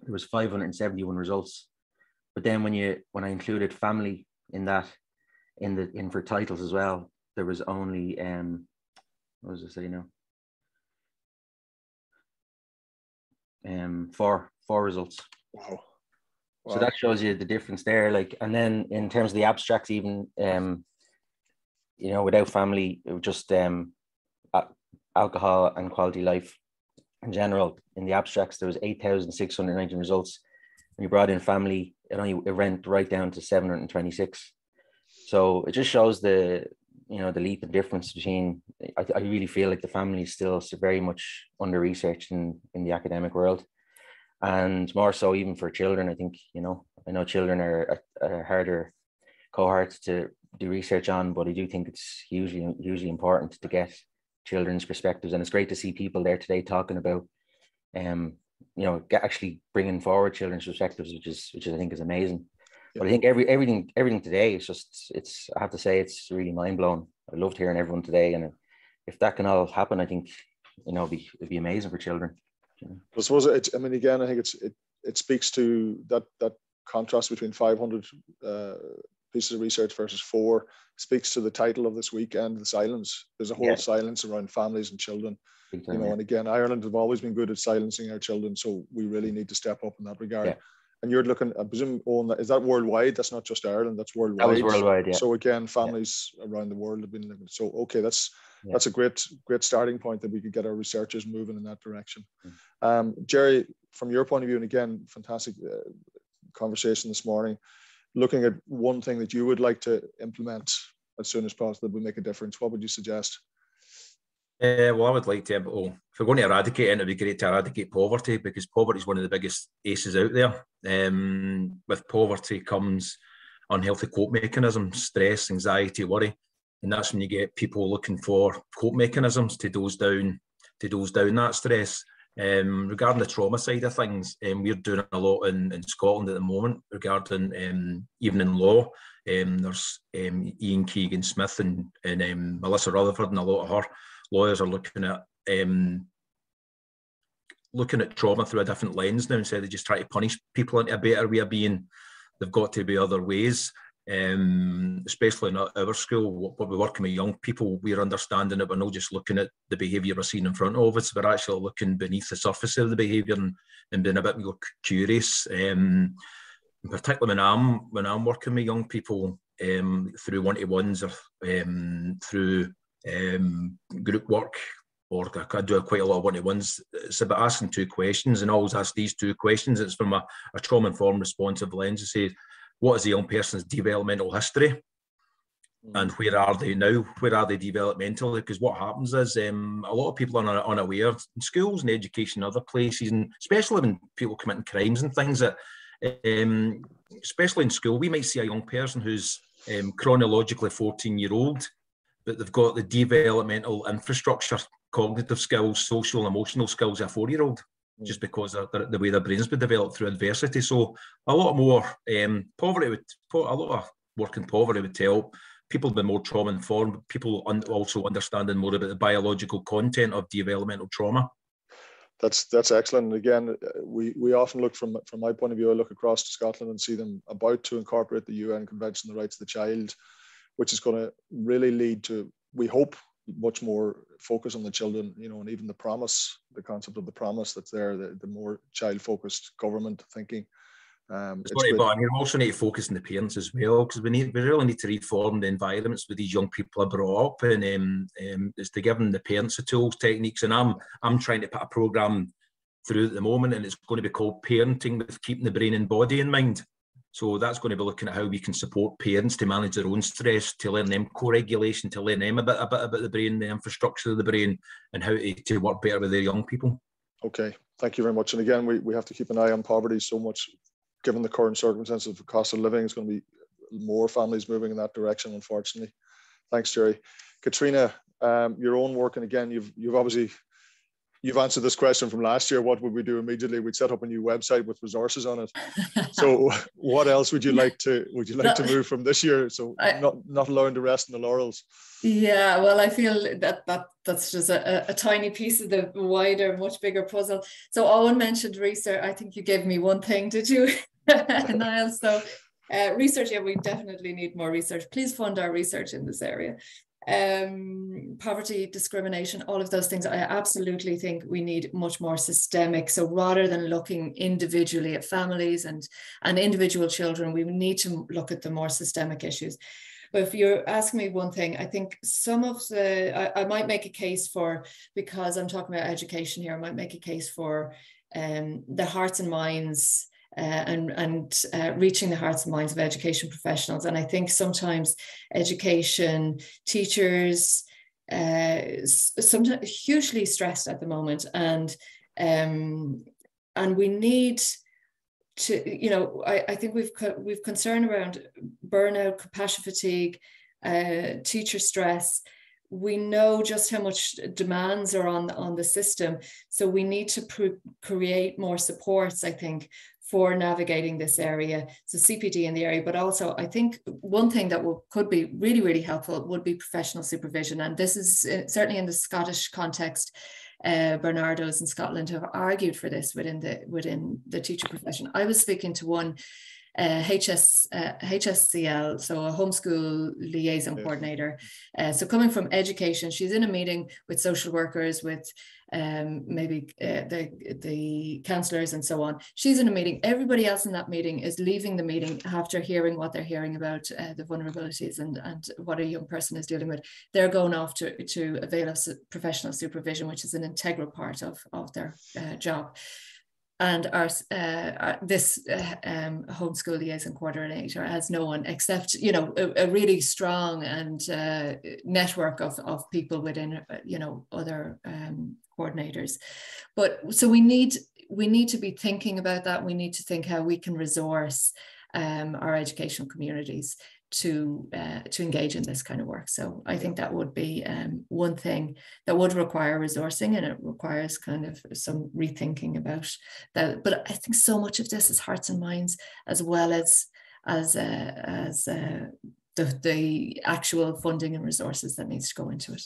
there was 571 results. But then when I included family in that, in for titles as well, there was only what does it say now? Four results. Wow. So that shows you the difference there. Like, and then in terms of the abstracts, even without family, it was just alcohol and quality life in general. In the abstracts, there was 8,619 results. When you brought in family, it went right down to 726. So it just shows the you know, the leap of difference between, I really feel like the family is still very much under research in the academic world, and more so even for children. I think, you know, I know children are a harder cohort to do research on, but I do think it's hugely important to get children's perspectives, and it's great to see people there today talking about, you know, actually bringing forward children's perspectives, which I think is amazing. But I think everything today is just, I have to say, it's really mind blowing. I loved hearing everyone today, and if that can all happen, I think, you know, it'd be amazing for children. I suppose I mean, again, I think it speaks to that contrast between 500 pieces of research versus 4. Speaks to the title of this weekend, the silence. There's a whole silence around families and children. You know, and again, Ireland have always been good at silencing our children, so we really need to step up in that regard. Yeah. And you're looking, I presume, Owen, is that worldwide? That's not just Ireland, that's worldwide. That was worldwide, yeah. So again, families around the world have been living. So okay, that's a great starting point that we could get our researchers moving in that direction. Jerry, from your point of view, and again, fantastic conversation this morning, looking at one thing that you would like to implement as soon as possible that would make a difference, what would you suggest? Well, I would like to, if we're going to eradicate it, it'd be great to eradicate poverty, because poverty is one of the biggest aces out there. With poverty comes unhealthy cope mechanisms, stress, anxiety, worry, and that's when you get people looking for cope mechanisms to dose down that stress. Regarding the trauma side of things, we're doing a lot in Scotland at the moment regarding even in law. There's Ian Keegan-Smith and Melissa Rutherford, and a lot of her lawyers are looking at trauma through a different lens now. Instead of just trying to punish people into a better way of being, they've got to be other ways. Especially in our school, what we're working with young people, we're understanding that we're not just looking at the behaviour we're seeing in front of us, we're actually looking beneath the surface of the behaviour and being a bit more curious. Particularly when I'm working with young people through one-to-ones or through group work, or I do quite a lot of one-to-ones. It's about asking 2 questions, and always ask these 2 questions. It's from a trauma-informed responsive lens to say, what is the young person's developmental history, and where are they now? Where are they developmentally? Because what happens is a lot of people are unaware in schools and education and other places, and especially when people committing crimes and things, that especially in school, we might see a young person who's chronologically 14-year-old, but they've got the developmental infrastructure, cognitive skills, social and emotional skills of a 4-year-old. Just because of the way their brains been developed through adversity. So a lot more poverty a lot of work in poverty would help people be more trauma informed, people also understanding more about the biological content of developmental trauma. That's excellent. And again, we often look from my point of view, I look across to Scotland and see them about to incorporate the UN Convention on the Rights of the Child, which is going to really lead to, we hope, much more focus on the children, you know, and even the concept of the promise that's there, the more child-focused government thinking. But you also need to focus on the parents as well, because we really need to reform the environments where these young people are brought up, and it's to give them the parents the tools, techniques, and I'm trying to put a programme through at the moment, and it's going to be called Parenting with Keeping the Brain and Body in Mind. So that's going to be looking at how we can support parents to manage their own stress, to learn them co-regulation, to learn them a bit about the brain, the infrastructure of the brain, and how to work better with their young people. Okay, thank you very much. And again, we have to keep an eye on poverty so much, given the current circumstances of the cost of living. It's going to be more families moving in that direction, unfortunately. Thanks, Jerry. Katrina, your own work, and again, you've obviously, you've answered this question from last year. What would we do immediately? We'd set up a new website with resources on it. So what else would you like to move from this year? So not allowing to rest in the laurels. Yeah, well, I feel that's just a tiny piece of the wider, much bigger puzzle. So Owen mentioned research. I think you gave me one thing, did you, Niall? So research, yeah, we definitely need more research. Please fund our research in this area. Poverty, discrimination, all of those things, I absolutely think we need much more systemic. So rather than looking individually at families and individual children, we need to look at the more systemic issues. But if you're asking me one thing, I think some of I might make a case for, because I'm talking about education here, I might make a case for the hearts and minds and reaching the hearts and minds of education professionals. And I think sometimes education teachers, sometimes hugely stressed at the moment, and we need to, you know, I think we've concern around burnout, compassion fatigue, teacher stress. We know just how much demands are on the system, so we need to create more supports, I think, for navigating this area. So CPD in the area, but also I think one thing that could be really, really helpful would be professional supervision. And this is certainly in the Scottish context. Bernardo's in Scotland have argued for this within the teacher profession. I was speaking to one HSCL, so a homeschool liaison coordinator. So coming from education, she's in a meeting with social workers, with maybe the counsellors and so on. She's in a meeting. Everybody else in that meeting is leaving the meeting after hearing what they're hearing about the vulnerabilities and what a young person is dealing with. They're going off to avail of professional supervision, which is an integral part of their job. And this homeschool liaison coordinator has no one except, you know, a really strong and network of people within, you know, other coordinators. But so we need to be thinking about that. We need to think how we can resource our educational communities to engage in this kind of work. So I think that would be one thing that would require resourcing, and it requires kind of some rethinking about that. But I think so much of this is hearts and minds, as well as the actual funding and resources that needs to go into it.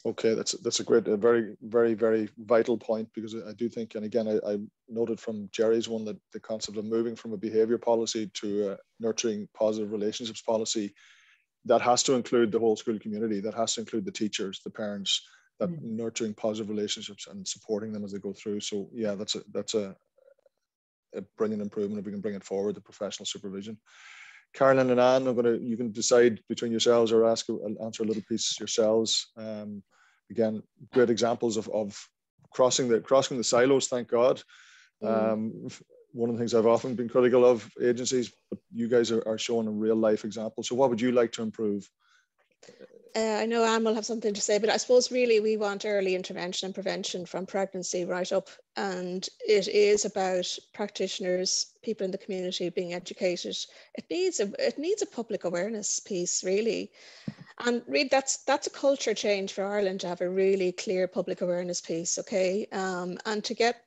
Okay, that's a great, a very, very, very vital point, because I do think, and again, I noted from Jerry's one, that the concept of moving from a behaviour policy to a nurturing positive relationships policy, that has to include the whole school community, that has to include the teachers, the parents, that nurturing positive relationships and supporting them as they go through. So yeah, that's a brilliant improvement if we can bring it forward, the professional supervision. Carolyn and Anne, you can decide between yourselves or answer a little piece yourselves. Again, great examples of crossing the silos, thank God. One of the things I've often been critical of agencies, but you guys are showing a real life example. So what would you like to improve? I know Anne will have something to say, but I suppose really we want early intervention and prevention from pregnancy right up. And it is about practitioners, people in the community being educated. It needs a public awareness piece, really. And really that's a culture change for Ireland, to have a really clear public awareness piece, okay? And to get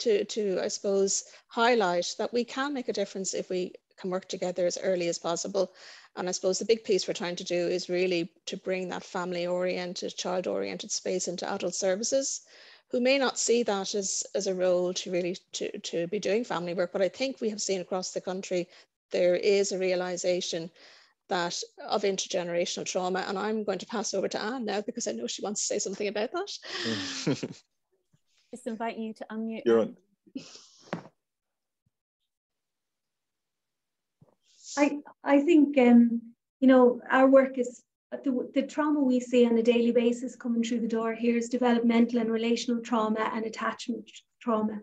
to I suppose, highlight that we can make a difference if we can work together as early as possible. And I suppose the big piece we're trying to do is really to bring that family-oriented, child-oriented space into adult services, who may not see that as a role to really to be doing family work. But I think we have seen across the country, there is a realization that of intergenerational trauma. And I'm going to pass over to Anne now, because I know she wants to say something about that. Just invite you to unmute. You're on. I think, you know, our work is, the trauma we see on a daily basis coming through the door here is developmental and relational trauma and attachment trauma.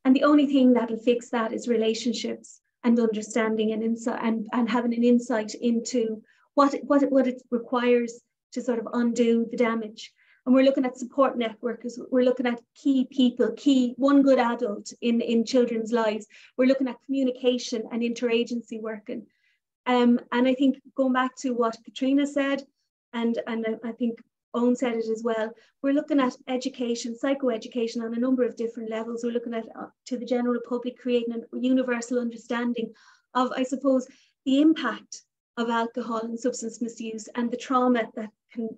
And the only thing that'll fix that is relationships and understanding and insight, and having an insight into what it requires to sort of undo the damage. And we're looking at support networks. We're looking at key people, one good adult in children's lives. We're looking at communication and interagency working. And I think going back to what Katrina said, and I think Owen said it as well, we're looking at education, psychoeducation on a number of different levels. We're looking at, to the general public, creating a universal understanding of, I suppose, the impact of alcohol and substance misuse and the trauma that can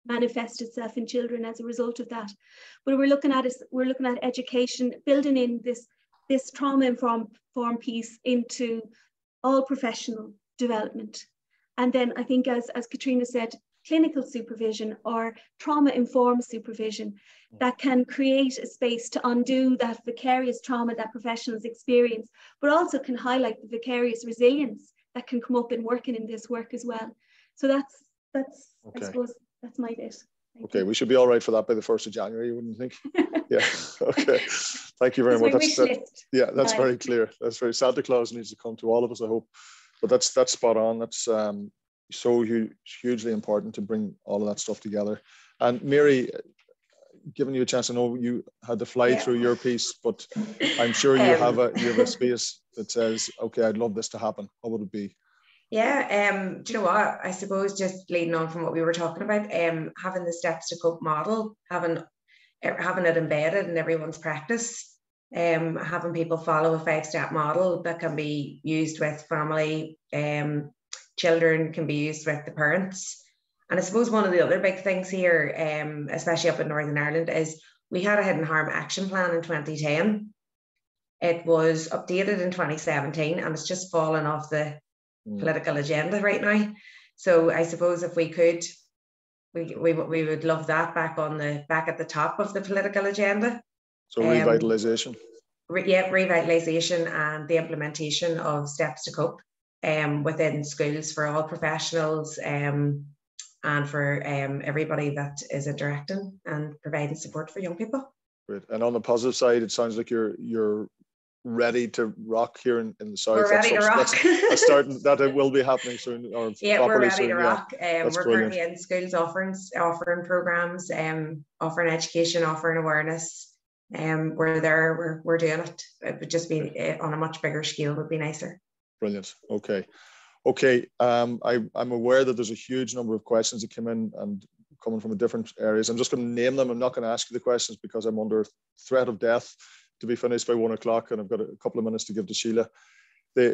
manifest itself in children as a result of that. But we're looking at education, building in this trauma-informed piece into all professional development. And then I think, as Katrina said, clinical supervision or trauma-informed supervision that can create a space to undo that vicarious trauma that professionals experience, but also can highlight the vicarious resilience that can come up in working in this work as well. So that's okay. I suppose that's my bit. Okay, we should be all right for that by the 1st of January, you wouldn't think? Yeah, okay. Thank you very much. That's very clear. That's very, Santa Claus needs to come to all of us, I hope. But that's spot on. That's so hugely important to bring all of that stuff together. And Mary, giving you a chance, I know you had to fly through your piece, but I'm sure you have a space that says, okay, I'd love this to happen. What would it be? Yeah, do you know what? I suppose just leading on from what we were talking about, having the steps to cope model, having it embedded in everyone's practice, having people follow a 5-step model that can be used with family, children, can be used with the parents. And I suppose one of the other big things here, especially up in Northern Ireland, is we had a hidden harm action plan in 2010. It was updated in 2017, and it's just fallen off the political agenda right now. So I suppose if we could, we would love that back at the top of the political agenda. So revitalisation. Revitalisation and the implementation of steps to cope within schools for all professionals and for everybody that is interacting and providing support for young people. Great. And on the positive side, it sounds like you're ready to rock here in the south. We're ready to rock. That's starting, that it will be happening soon. Or we're ready to rock. We're brilliant. currently in schools offering programs, offering education, offering awareness. We're there. We're doing it. It would just be on a much bigger scale. Would be nicer. Brilliant. Okay. I'm aware that there's a huge number of questions that came in and coming from different areas. I'm just going to name them. I'm not going to ask you the questions because I'm under threat of death to be finished by 1 o'clock, and I've got a couple of minutes to give to Sheila.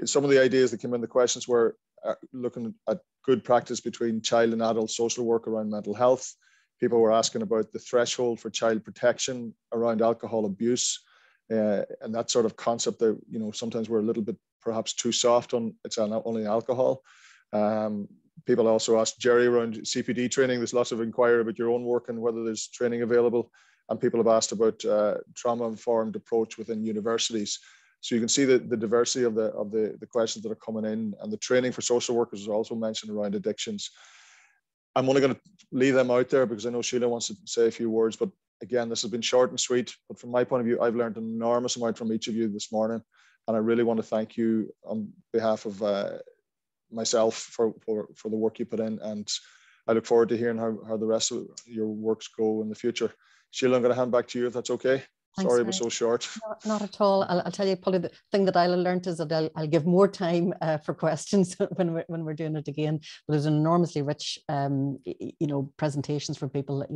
Some of the ideas that came in, the questions were looking at good practice between child and adult social work around mental health. People were asking about the threshold for child protection around alcohol abuse, and that sort of concept that, you know, sometimes we're a little bit perhaps too soft on it's not only alcohol. People also asked Jerry around CPD training. There's lots of inquiry about your own work and whether there's training available. And people have asked about trauma-informed approach within universities. So you can see the diversity of the questions that are coming in, and the training for social workers is also mentioned around addictions. I'm only going to leave them out there because I know Sheila wants to say a few words, but again, this has been short and sweet. But from my point of view, I've learned an enormous amount from each of you this morning. And I really want to thank you on behalf of myself for the work you put in. And I look forward to hearing how the rest of your works go in the future. Sheila, I'm going to hand back to you if that's okay. Thanks, sorry it was so short. Not at all. I'll tell you, probably the thing that I'll learned is that I'll give more time for questions when we're doing it again. But there's an enormously rich, presentations from people,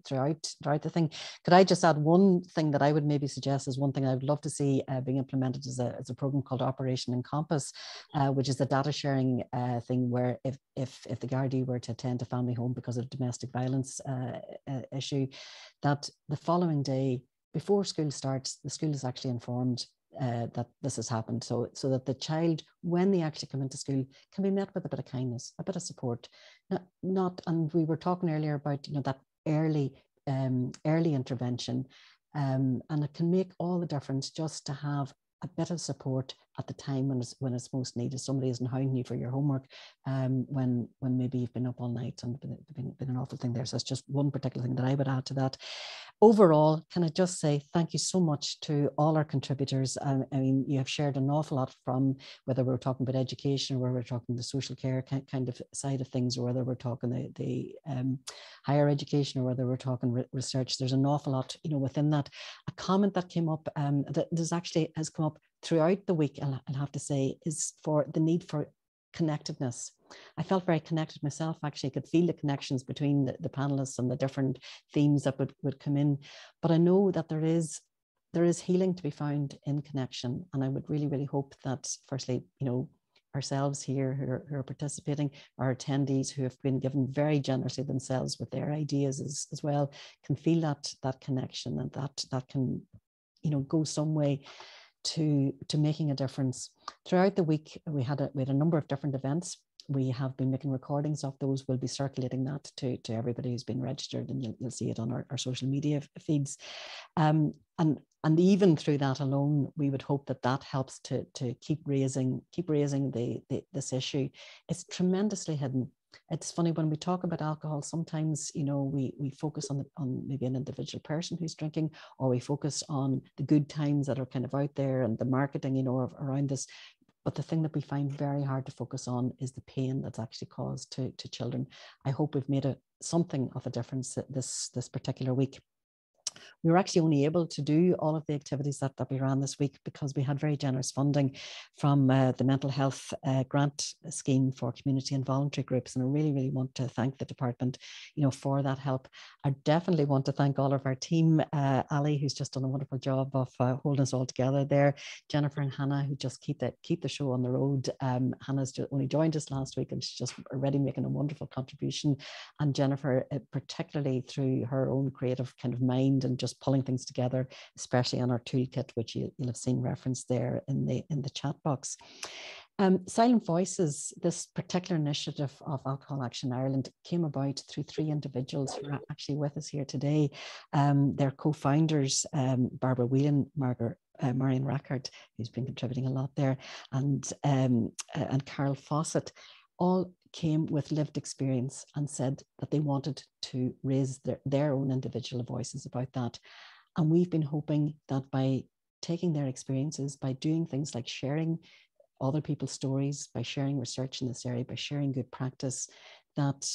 throughout the thing. Could I just add one thing that I would maybe suggest is one thing I would love to see being implemented as a program called Operation Encompass, which is the data sharing thing where if the Gardaí were to attend a family home because of domestic violence issue, that the following day, before school starts, the school is actually informed that this has happened, so that the child, when they actually come into school, can be met with a bit of kindness, a bit of support. And we were talking earlier about that early intervention, and it can make all the difference just to have a bit of support at the time when it's most needed. Somebody isn't hounding you for your homework when maybe you've been up all night and been an awful thing there. So it's just one particular thing that I would add to that. Overall, can I just say thank you so much to all our contributors. I mean, you have shared an awful lot, from whether we're talking about education or whether we're talking the social care kind of side of things, or whether we're talking the higher education, or whether we're talking research. There's an awful lot, within that. A comment that came up that has come up throughout the week, I'll have to say, is for the need for connectedness. I felt very connected myself. Actually, I could feel the connections between the panelists and the different themes that would come in. But I know that there is healing to be found in connection. And I would really, really hope that, firstly, ourselves here who are participating, our attendees who have been given very generously themselves with their ideas as well, can feel that connection, and that can, go some way to making a difference. Throughout the week, we had a number of different events. We have been making recordings of those. We'll be circulating that to everybody who's been registered, and you'll see it on our social media feeds. And even through that alone, we would hope that helps to keep raising this issue. It's tremendously hidden. It's funny when we talk about alcohol, sometimes, you know, we focus on maybe an individual person who's drinking, or we focus on the good times that are kind of out there and the marketing, you know, around this. But the thing that we find very hard to focus on is the pain that's actually caused to children. I hope we've made something of a difference this particular week. We were actually only able to do all of the activities that we ran this week because we had very generous funding from the mental health grant scheme for community and voluntary groups. And I really, really want to thank the department, you know, for that help. I definitely want to thank all of our team, Ali, who's just done a wonderful job of holding us all together there, Jennifer and Hannah, who just keep the show on the road. Hannah's only joined us last week and she's just already making a wonderful contribution. And Jennifer, particularly through her own creative kind of mind and just pulling things together, especially on our toolkit, which you'll have seen referenced there in the chat box. Silent Voices, this particular initiative of Alcohol Action Ireland, came about through 3 individuals who are actually with us here today. Their co-founders, Barbara Whelan, Marion Rackard, who's been contributing a lot there, and Carol Fawcett, all came with lived experience and said that they wanted to raise their own individual voices about that. And we've been hoping that by taking their experiences, by doing things like sharing other people's stories, by sharing research in this area, by sharing good practice, that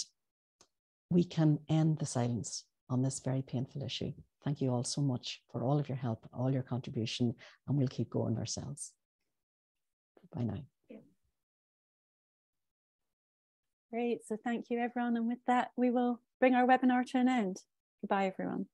we can end the silence on this very painful issue. Thank you all so much for all of your help, all your contribution, and we'll keep going ourselves. Bye now. Great, so thank you everyone, and with that we will bring our webinar to an end. Goodbye everyone.